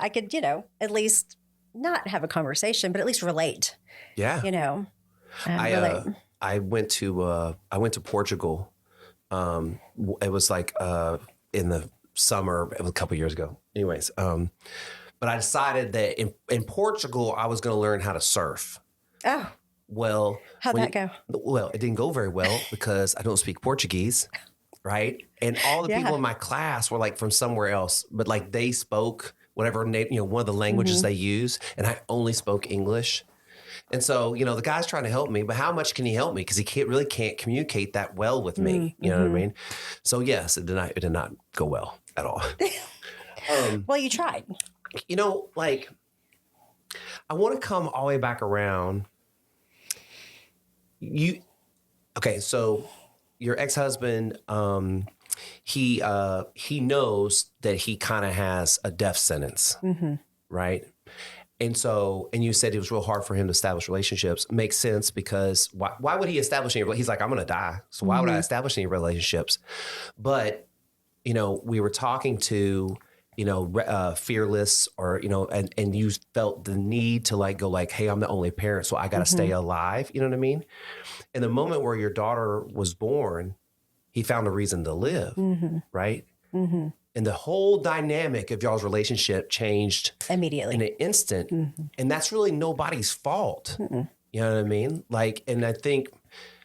at least not have a conversation, but at least relate, Yeah. relate. I went to Portugal. It was like in the summer, it was a couple years ago. Anyways, but I decided that in Portugal, I was going to learn how to surf. Oh, Well, how'd that go? Well, it didn't go very well because I don't speak Portuguese, right? And all the people in my class were like from somewhere else, but like they spoke whatever one of the languages they use, and I only spoke English. And so, the guy's trying to help me, but how much can he help me? Because he can't communicate that well with me. You know what I mean? So yes, it did not go well at all. Well, you tried. Like I want to come all the way back around. So your ex-husband, he knows that he kind of has a death sentence, right? And you said it was real hard for him to establish relationships. Makes sense because why would he establish any? He's like, I'm going to die. So why would I establish any relationships? But, we were talking to, Fearless or, and you felt the need to like go like, hey, I'm the only parent, so I got to stay alive. You know what I mean? In the moment where your daughter was born, he found a reason to live, right? Mm-hmm. And the whole dynamic of y'all's relationship changed immediately in an instant. And that's really nobody's fault. You know what I mean? Like, and I think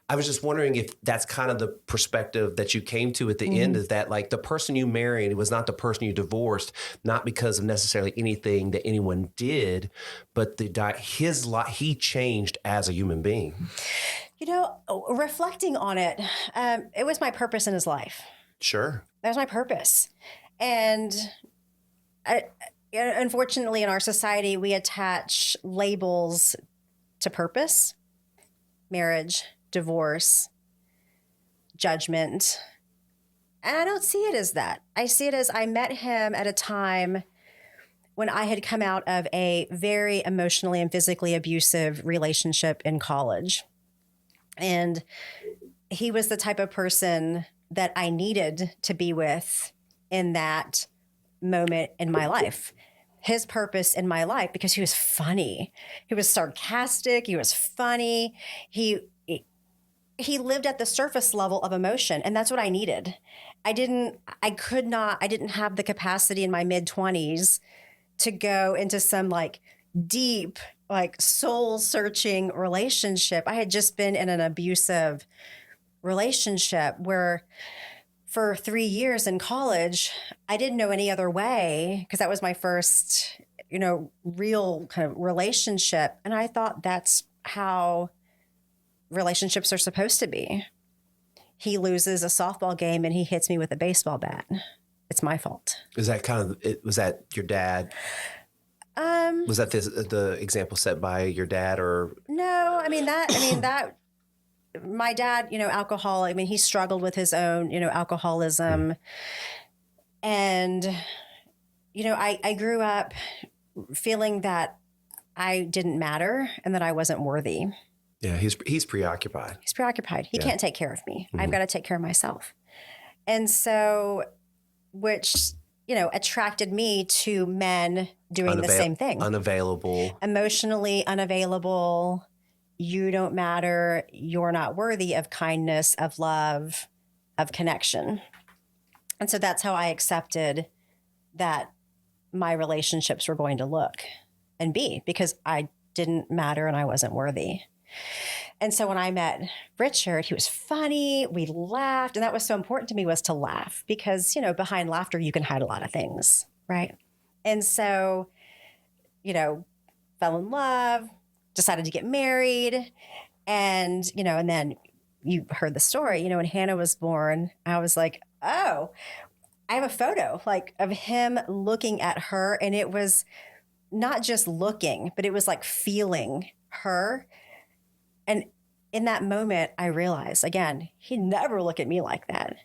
I was just wondering if that's kind of the perspective that you came to at the end, is that like the person you married was not the person you divorced, not because of necessarily anything that anyone did, but he changed as a human being. Reflecting on it, it was my purpose in his life. Sure. That was my purpose. And unfortunately, in our society, we attach labels to purpose, marriage, divorce, judgment. And I don't see it as that. I see it as I met him at a time when I had come out of a very emotionally and physically abusive relationship in college. And he was the type of person that I needed to be with in that moment in my life. His purpose in my life, because he was funny. He was sarcastic. He was funny. He lived at the surface level of emotion, and that's what I needed. I didn't have the capacity in my mid-20s to go into some like deep, like soul-searching relationship. I had just been in an abusive relationship where for 3 years in college, I didn't know any other way because that was my first, real kind of relationship. And I thought that's how relationships are supposed to be. He loses a softball game and he hits me with a baseball bat. It's my fault. Was that your dad? Was that the example set by your dad or? No, my dad, alcoholic. He struggled with his own, alcoholism. And, I grew up feeling that I didn't matter and that I wasn't worthy. Yeah, he's preoccupied. He's preoccupied. He can't take care of me. I've got to take care of myself. And so, which, attracted me to men doing the same thing. Unavailable. Emotionally unavailable. You don't matter. You're not worthy of kindness, of love, of connection. And so that's how I accepted that my relationships were going to look and be, because I didn't matter and I wasn't worthy. And so when I met Richard, he was funny. We laughed. And that was so important to me, was to laugh, because, behind laughter, you can hide a lot of things. Right. And so, fell in love, decided to get married. And, and then you heard the story, when Hannah was born, I was like, oh, I have a photo of him looking at her. And it was not just looking, but it was like feeling her. And in that moment, I realized, again, he'd never look at me like that.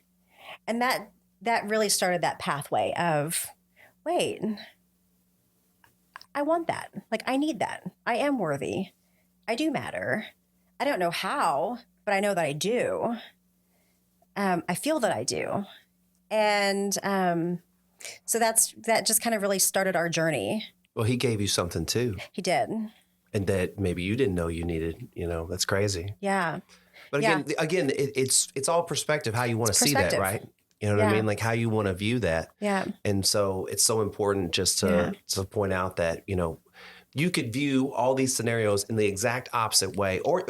And that really started that pathway of, wait, I want that. I need that. I am worthy. I do matter. I don't know how, but I know that I do. I feel that I do. And so that just kind of really started our journey. Well, he gave you something too. He did. And that maybe you didn't know you needed, that's crazy. Yeah. But again, it's all perspective, how you want to see that, right? You know what I mean? Like how you want to view that. Yeah. And so it's so important just to point out that, you could view all these scenarios in the exact opposite way. Or,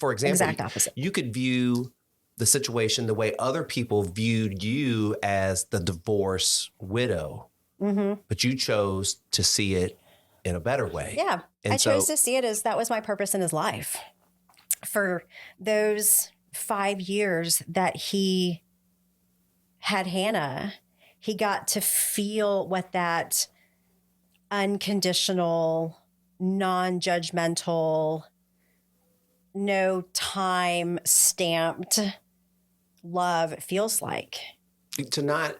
for example, exact opposite. You could view the situation the way other people viewed you as the divorced widow. Mm-hmm. But you chose to see it in a better way. Yeah. I chose to see it as that was my purpose in his life. For those 5 years that he had Hannah, he got to feel what that unconditional, non-judgmental, no time stamped love feels like. To not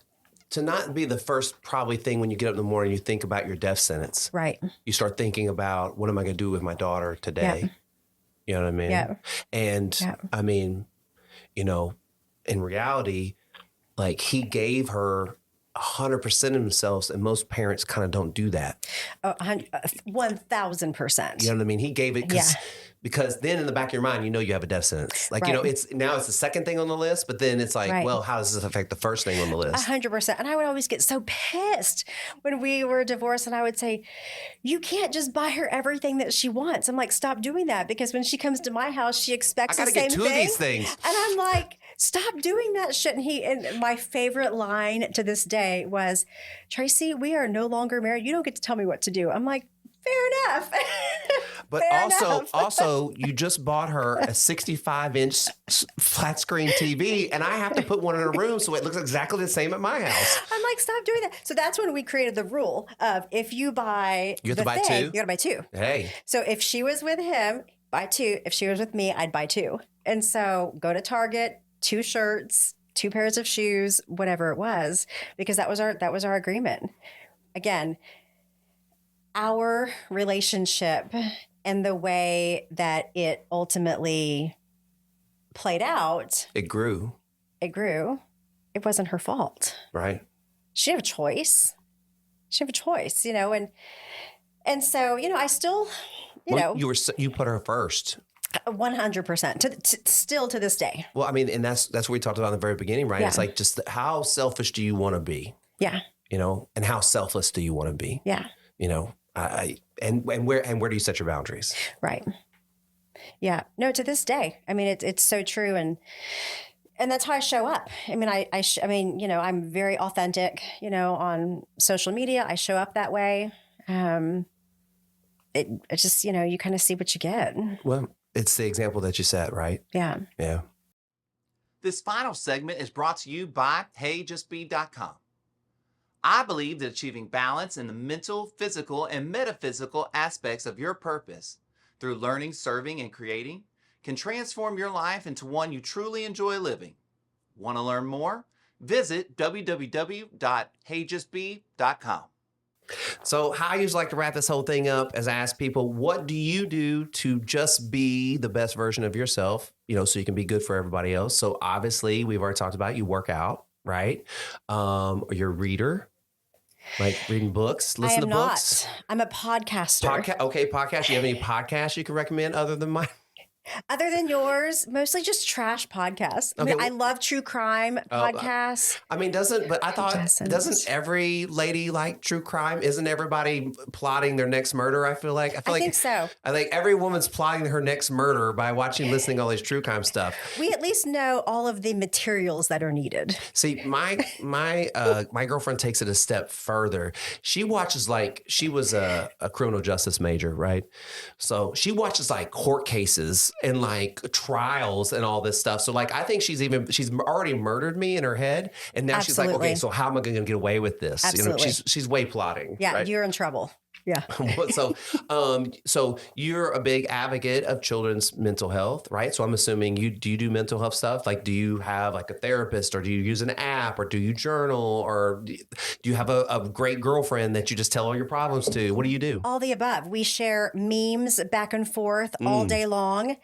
be the first probably thing when you get up in the morning, you think about your death sentence. Right. You start thinking about, what am I going to do with my daughter today? Yeah. You know what I mean? Yeah. And I mean, in reality, like he gave her 100% of themselves, and most parents kind of don't do that. 1,000%. You know what I mean? He gave it because then in the back of your mind, you have a death sentence. Like, it's the second thing on the list, but then it's like, well, how does this affect the first thing on the list? 100%. And I would always get so pissed when we were divorced, and I would say, you can't just buy her everything that she wants. I'm like, stop doing that, because when she comes to my house, she expects the same thing. I gotta get 2 of these things. And I'm like, stop doing that shit. And my favorite line to this day was, Tracy, we are no longer married. You don't get to tell me what to do. I'm like, fair enough. But also, you just bought her a 65-inch flat screen TV, and I have to put one in her room so it looks exactly the same at my house. I'm like, stop doing that. So that's when we created the rule of, if you buy you have to buy 2. You got to buy 2. Hey. So if she was with him, buy 2. If she was with me, I'd buy 2. And so go to Target, 2 shirts, 2 pairs of shoes, whatever it was, because that was our agreement. Again, our relationship and the way that it ultimately played out. It grew. It wasn't her fault. Right. She had a choice. And so, I still, you put her first. 100% still to this day. Well, I mean, and that's what we talked about in the very beginning, right? Yeah. It's like, just how selfish do you want to be? Yeah. And how selfless do you want to be? Yeah. And where do you set your boundaries? Right. Yeah. No, to this day. I mean, it's so true. And that's how I show up. I mean, I'm very authentic, on social media. I show up that way. It just, you kind of see what you get. Well, it's the example that you set, right? Yeah. Yeah. This final segment is brought to you by HeyJustBe.com. I believe that achieving balance in the mental, physical, and metaphysical aspects of your purpose through learning, serving, and creating can transform your life into one you truly enjoy living. Want to learn more? Visit www.heyjustbe.com. So how I usually like to wrap this whole thing up is I ask people, what do you do to just be the best version of yourself, so you can be good for everybody else? So obviously we've already talked about you work out, right? Or you're a reader, like reading books, listen to books. I'm a podcaster. Podcast. You have any podcasts you can recommend other than mine? Other than yours, mostly just trash podcasts. I mean, I love true crime podcasts. I mean, doesn't every lady like true crime? Isn't everybody plotting their next murder? I think so. I think every woman's plotting her next murder by listening to all these true crime stuff. We at least know all of the materials that are needed. See, my girlfriend takes it a step further. She watches, she was a criminal justice major, right? So she watches court cases and trials and all this stuff. So I think she's already murdered me in her head. And now She's like, okay, so how am I going to get away with this? Absolutely. She's way plotting. Yeah. Right? You're in trouble. Yeah. So you're a big advocate of children's mental health, right? So I'm assuming do you do mental health stuff? Like, do you have like a therapist, or do you use an app, or do you journal, or do you have a great girlfriend that you just tell all your problems to? What do you do? All the above. We share memes back and forth all day long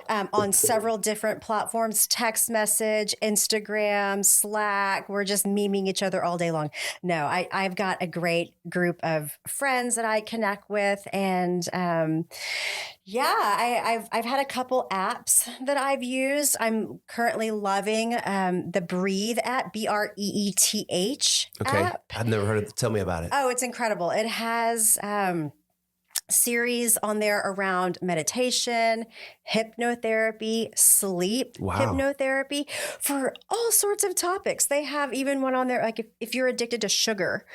on several different platforms, text message, Instagram, Slack. We're just memeing each other all day long. No, I've got a great group of friends that I connect with. And I've had a couple apps that I've used. I'm currently loving the Breathe app, BREETH Okay. app. I've never heard of it. Tell me about it. Oh, it's incredible. It has series on there around meditation, hypnotherapy, sleep hypnotherapy, for all sorts of topics. They have even one on there, like if you're addicted to sugar,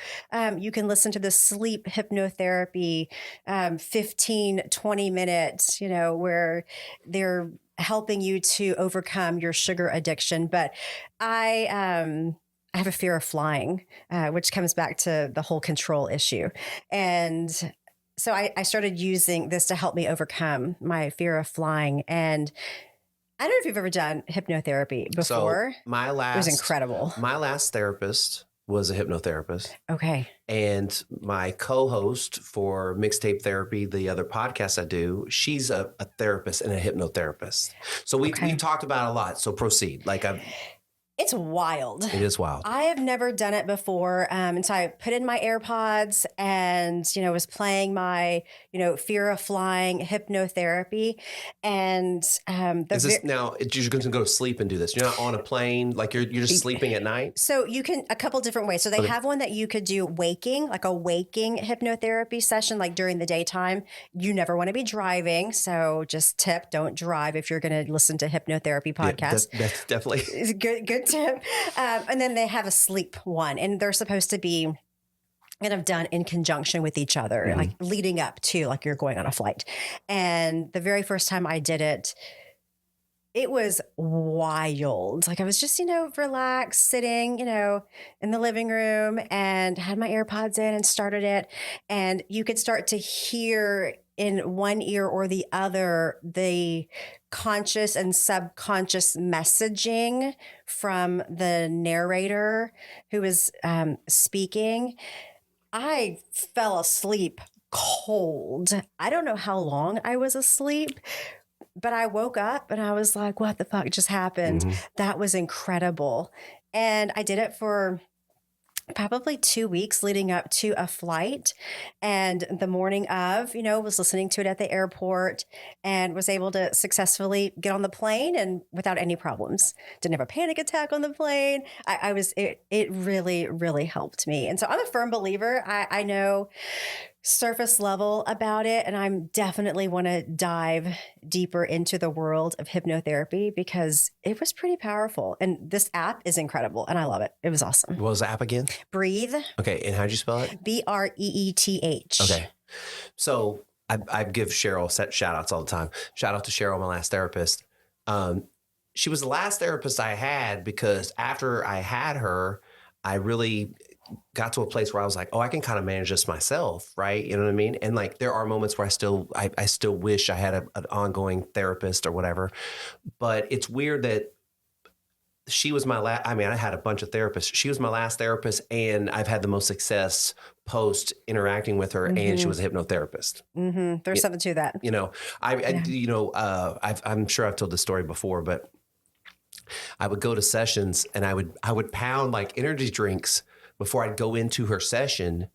you can listen to the sleep hypnotherapy, 15, 20 minutes, where they're helping you to overcome your sugar addiction. But I have a fear of flying, which comes back to the whole control issue. And so I started using this to help me overcome my fear of flying. And I don't know if you've ever done hypnotherapy before. So it was incredible. My last therapist was a hypnotherapist. Okay. And my co-host for Mixtape Therapy, the other podcast I do, she's a therapist and a hypnotherapist. So we talked about it a lot. So proceed. It's wild. It is wild. I have never done it before. And so I put in my AirPods and, was playing my, fear of flying hypnotherapy. And is this now, you're going to go to sleep and do this? You're not on a plane, like you're just sleeping at night? So you can, a couple different ways. So they have one that you could do waking, like a waking hypnotherapy session, like during the daytime. You never want to be driving. So just tip, don't drive if you're going to listen to hypnotherapy podcasts. Yeah, that's definitely good tip. And then they have a sleep one, and they're supposed to be kind of done in conjunction with each other, like leading up to, like you're going on a flight. And the very first time I did it, it was wild. Like I was just, relaxed, sitting, in the living room, and had my AirPods in and started it. And you could start to hear in one ear or the other the conscious and subconscious messaging from the narrator who was speaking. I fell asleep cold. I don't know how long I was asleep, but I woke up and I was like, what the fuck just happened? That was incredible. And I did it for probably 2 weeks leading up to a flight. And the morning of, was listening to it at the airport and was able to successfully get on the plane and without any problems. Didn't have a panic attack on the plane. It really, really helped me. And so I'm a firm believer. I know surface level about it, and I'm definitely want to dive deeper into the world of hypnotherapy because it was pretty powerful. And this app is incredible and I love it. It was awesome. What was the app again? Breathe. Okay. And how'd you spell it? BREETH. Okay. So I give Cheryl shout outs all the time. Shout out to Cheryl, my last therapist. She was the last therapist I had because after I had her, I really got to a place where I was like, oh, I can kind of manage this myself. Right. You know what I mean? And like, there are moments where I still wish I had an ongoing therapist or whatever, but it's weird that she was my last. I mean, I had a bunch of therapists. She was my last therapist, and I've had the most success post interacting with her. And she was a hypnotherapist. There's something to that. I'm sure I've told this story before, but I would go to sessions and I would pound like energy drinks before I'd go into her session,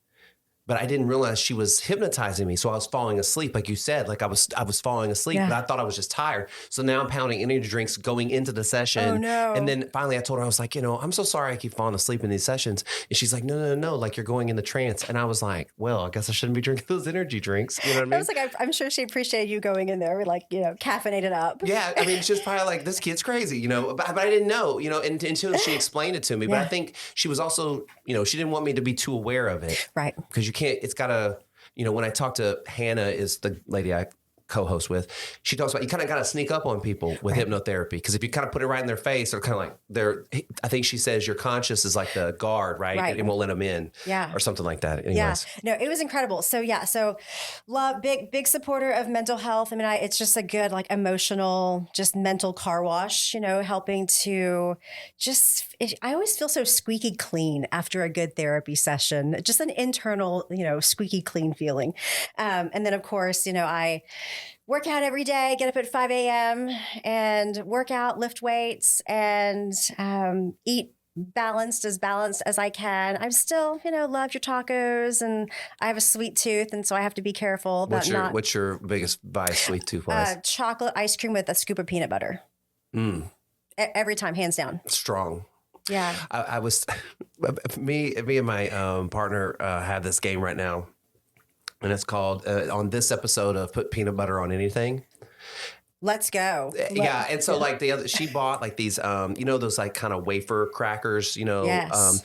but I didn't realize she was hypnotizing me. So I was falling asleep, like you said, like I was falling asleep, but I thought I was just tired. So now I'm pounding energy drinks going into the session. Oh, no. And then finally I told her, I was like, I'm so sorry I keep falling asleep in these sessions. And she's like, no, like you're going into trance. And I was like, well, I guess I shouldn't be drinking those energy drinks. You know what I mean? I was like, I'm sure she appreciated you going in there, like, caffeinated up. Yeah. I mean, she was probably like, this kid's crazy, but I didn't know, until she explained it to me. But I think she was also, she didn't want me to be too aware of it. Right. Because you can't, it's gotta, when I talk to Hannah, is the lady I co-host with, she talks about you kind of got to sneak up on people with hypnotherapy, because if you kind of put it right in their face, they're kind of like I think she says your conscious is like the guard, right? It won't let them in, or something like that. Anyways. Yeah, no, it was incredible. So love, big supporter of mental health. I mean, it's just a good like emotional, just mental car wash. Helping to I always feel so squeaky clean after a good therapy session. Just an internal, squeaky clean feeling. And then of course, I work out every day, get up at 5 a.m. and work out, lift weights, and eat balanced as I can. I'm still, love your tacos, and I have a sweet tooth, and so I have to be careful about what's your biggest vice, sweet tooth wise? Chocolate ice cream with a scoop of peanut butter. Every time, hands down. Strong. Yeah. I was, me and my partner have this game right now, and it's called, on this episode of Put Peanut Butter on Anything. Let's go. Yeah. And so like she bought like these, those like kind of wafer crackers, Yes.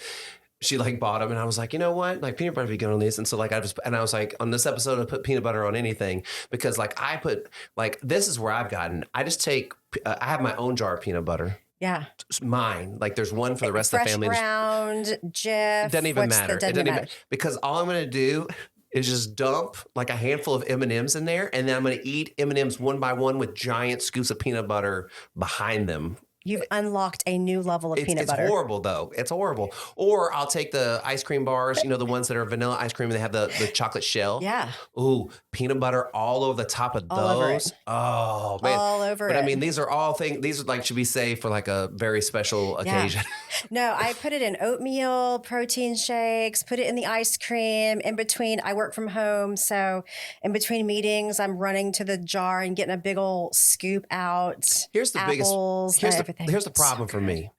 She like bought them, and I was like, you know what? Like peanut butter would be good on these. And so like I was like, on this episode I put peanut butter on anything, because like I put like, this is where I've gotten, I just take, I have my own jar of peanut butter. Yeah. It's mine. Like there's one for the rest of the family. Fresh ground, Jif. It doesn't even matter. It doesn't even, because all I'm going to do is just dump like a handful of M&Ms in there, and then I'm going to eat M&Ms one by one with giant scoops of peanut butter behind them. You've unlocked a new level of peanut butter. It's horrible, though. It's horrible. Or I'll take the ice cream bars, the ones that are vanilla ice cream, and they have the chocolate shell. Yeah. Ooh, peanut butter all over the top of all those. Oh, man. All over but it. I mean, these are all things, these are like, should be saved for like a very special occasion. No, I put it in oatmeal, protein shakes, put it in the ice cream. In between, I work from home. So in between meetings, I'm running to the jar and getting a big old scoop out. Here's the apples, biggest, here's the problem for me,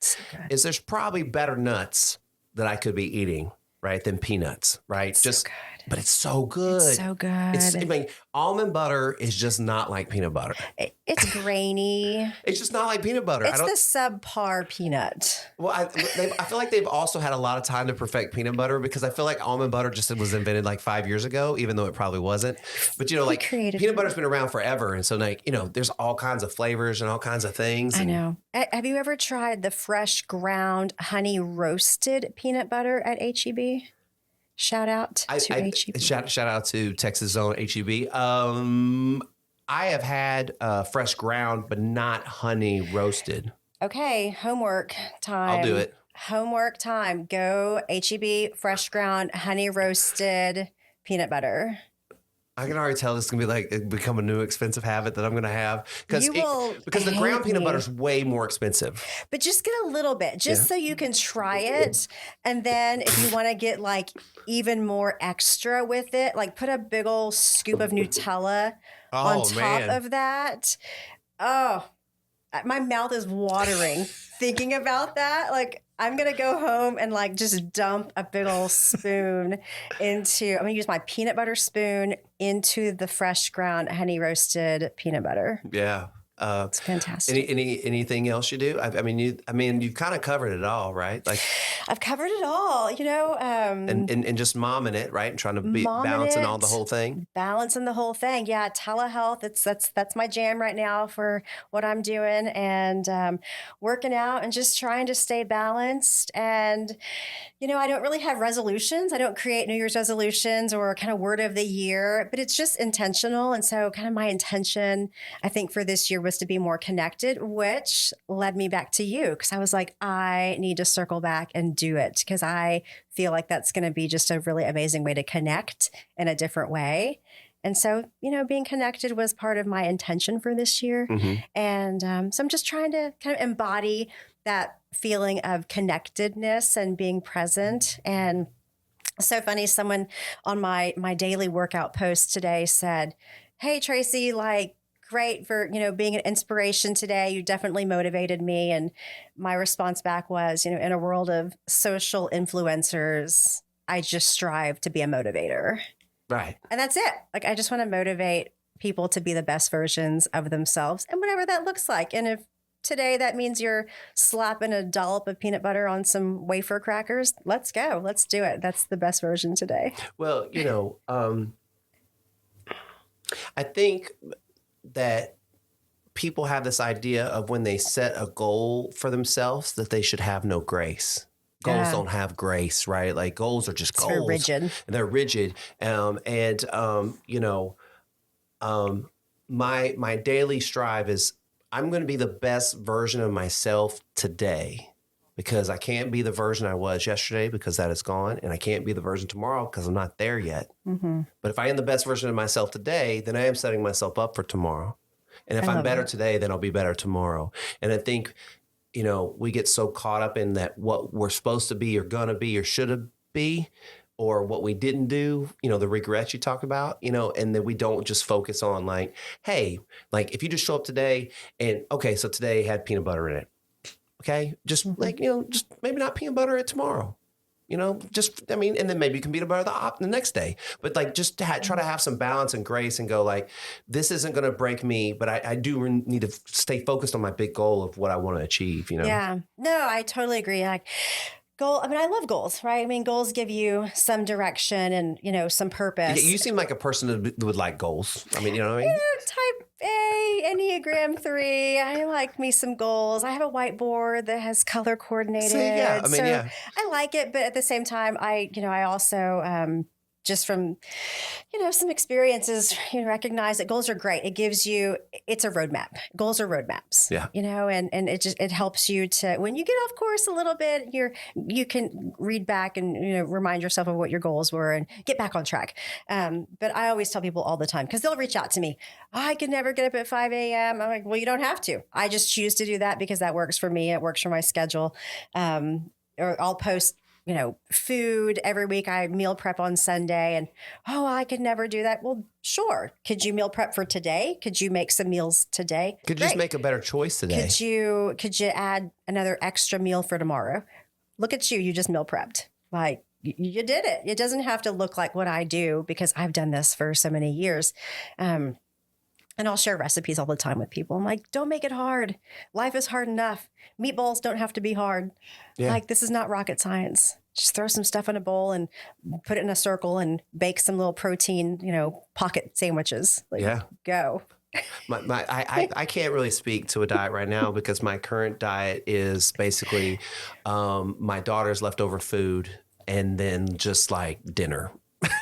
is there's probably better nuts that I could be eating, right, than peanuts, right? It's just so good. But it's so good. It's so good. I mean, almond butter is just not like peanut butter. It's grainy. It's just not like peanut butter. It's the subpar peanut. Well, I feel like they've also had a lot of time to perfect peanut butter, because I feel like almond butter just was invented like 5 years ago, even though it probably wasn't. But like peanut butter's been around forever, and so like there's all kinds of flavors and all kinds of things. I know. Have you ever tried the fresh ground honey roasted peanut butter at HEB? Shout out to HEB. Shout out to Texas Zone HEB. I have had fresh ground, but not honey roasted. Okay, homework time. I'll do it. Homework time. Go HEB, fresh ground, honey roasted peanut butter. I can already tell this is going to be like become a new expensive habit that I'm going to have, because the ground peanut butter is way more expensive. But just get a little bit, just so you can try it. And then if you want to get like even more extra with it, like put a big old scoop of Nutella on top of that. Oh, my mouth is watering thinking about that. Like, I'm going to go home and like just dump a big old spoon I'm going to use my peanut butter spoon into the fresh ground honey roasted peanut butter. Yeah. It's fantastic. Anything else you do? I mean, you've kind of covered it all, right? Like I've covered it all, and just momming it, right? And trying to be balancing all the whole thing. Balancing the whole thing. Yeah. Telehealth. That's my jam right now for what I'm doing, and working out and just trying to stay balanced. And, I don't really have resolutions. I don't create New Year's resolutions or kind of word of the year, but it's just intentional. And so kind of my intention, I think, for this year was to be more connected, which led me back to you, because I was like, I need to circle back and do it, because I feel like that's going to be just a really amazing way to connect in a different way. And so, being connected was part of my intention for this year. Mm-hmm. And so I'm just trying to kind of embody that feeling of connectedness and being present. And so funny, someone on my daily workout post today said, "Hey, Tracy, like, great for, being an inspiration today. You definitely motivated me." And my response back was, in a world of social influencers, I just strive to be a motivator. Right. And that's it. Like, I just want to motivate people to be the best versions of themselves, and whatever that looks like. And if today that means you're slapping a dollop of peanut butter on some wafer crackers, let's go. Let's do it. That's the best version today. Well, I think that people have this idea of when they set a goal for themselves that they should have no grace. Goals don't have grace, right? Like goals are just goals. They're rigid. And they're rigid. My daily strive is I'm going to be the best version of myself today, because I can't be the version I was yesterday because that is gone. And I can't be the version tomorrow because I'm not there yet. Mm-hmm. But if I am the best version of myself today, then I am setting myself up for tomorrow. And if I'm better today, then I'll be better tomorrow. And I think, we get so caught up in that what we're supposed to be or going to be or should be, or what we didn't do, the regrets you talk about, and then we don't just focus on like, hey, like if you just show up today and, okay, so today had peanut butter in it. Okay. Just like, just maybe not peanut butter it tomorrow, and then maybe you can peanut butter the next day, but like just try to have some balance and grace and go like, this isn't going to break me, but I do need to stay focused on my big goal of what I want to achieve, Yeah, no, I totally agree. Like I love goals, right? I mean, goals give you some direction and, some purpose. You seem like a person that would like goals. I mean, you know what I mean? Type A, Enneagram 3. I like me some goals. I have a whiteboard that has color coordinated. See, yeah, I like it, but at the same time, I also, just from, some experiences, recognize that goals are great. It gives you, it's a roadmap. Goals are roadmaps. Yeah. And it helps you to, when you get off course a little bit, you can read back and, remind yourself of what your goals were and get back on track. But I always tell people all the time, because they'll reach out to me. I can never get up at 5 a.m. I'm like, well, you don't have to. I just choose to do that because that works for me. It works for my schedule. Or I'll post food every week. I meal prep on Sunday and, I could never do that. Well, sure. Could you meal prep for today? Could you make some meals today? Could you just make a better choice today? Could you add another extra meal for tomorrow? Look at you. You just meal prepped. Like you did it. It doesn't have to look like what I do because I've done this for so many years. And I'll share recipes all the time with people. I'm like, don't make it hard. Life is hard enough. Meatballs don't have to be hard. Yeah. Like, this is not rocket science. Just throw some stuff in a bowl and put it in a circle and bake some little protein, pocket sandwiches. Go. I can't really speak to a diet right now because my current diet is basically my daughter's leftover food and then just like dinner.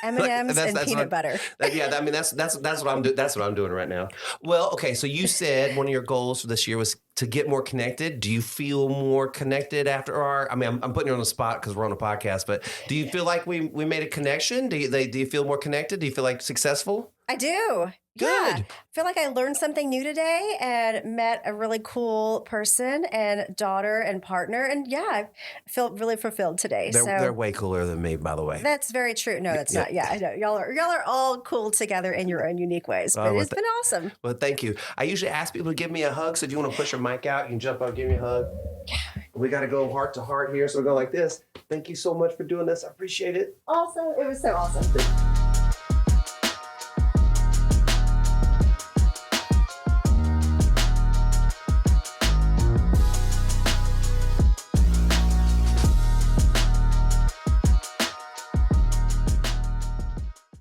M&Ms and peanut butter. That's what I'm doing. That's what I'm doing right now. Well, okay. So you said one of your goals for this year was to get more connected. Do you feel more connected after I'm putting you on the spot because we're on a podcast, but do you feel like we made a connection? Do you feel more connected? Do you feel like successful? I do. Good. Yeah. I feel like I learned something new today and met a really cool person and daughter and partner. And I feel really fulfilled today. They're way cooler than me, by the way. That's very true. No, that's not. Yeah, I know. Y'all are all cool together in your own unique ways. But it's been awesome. Well, thank you. I usually ask people to give me a hug. So if you want to push your mic out, you can jump up, give me a hug. Yeah. We got to go heart to heart here. So we'll go like this. Thank you so much for doing this. I appreciate it. Awesome. It was so awesome.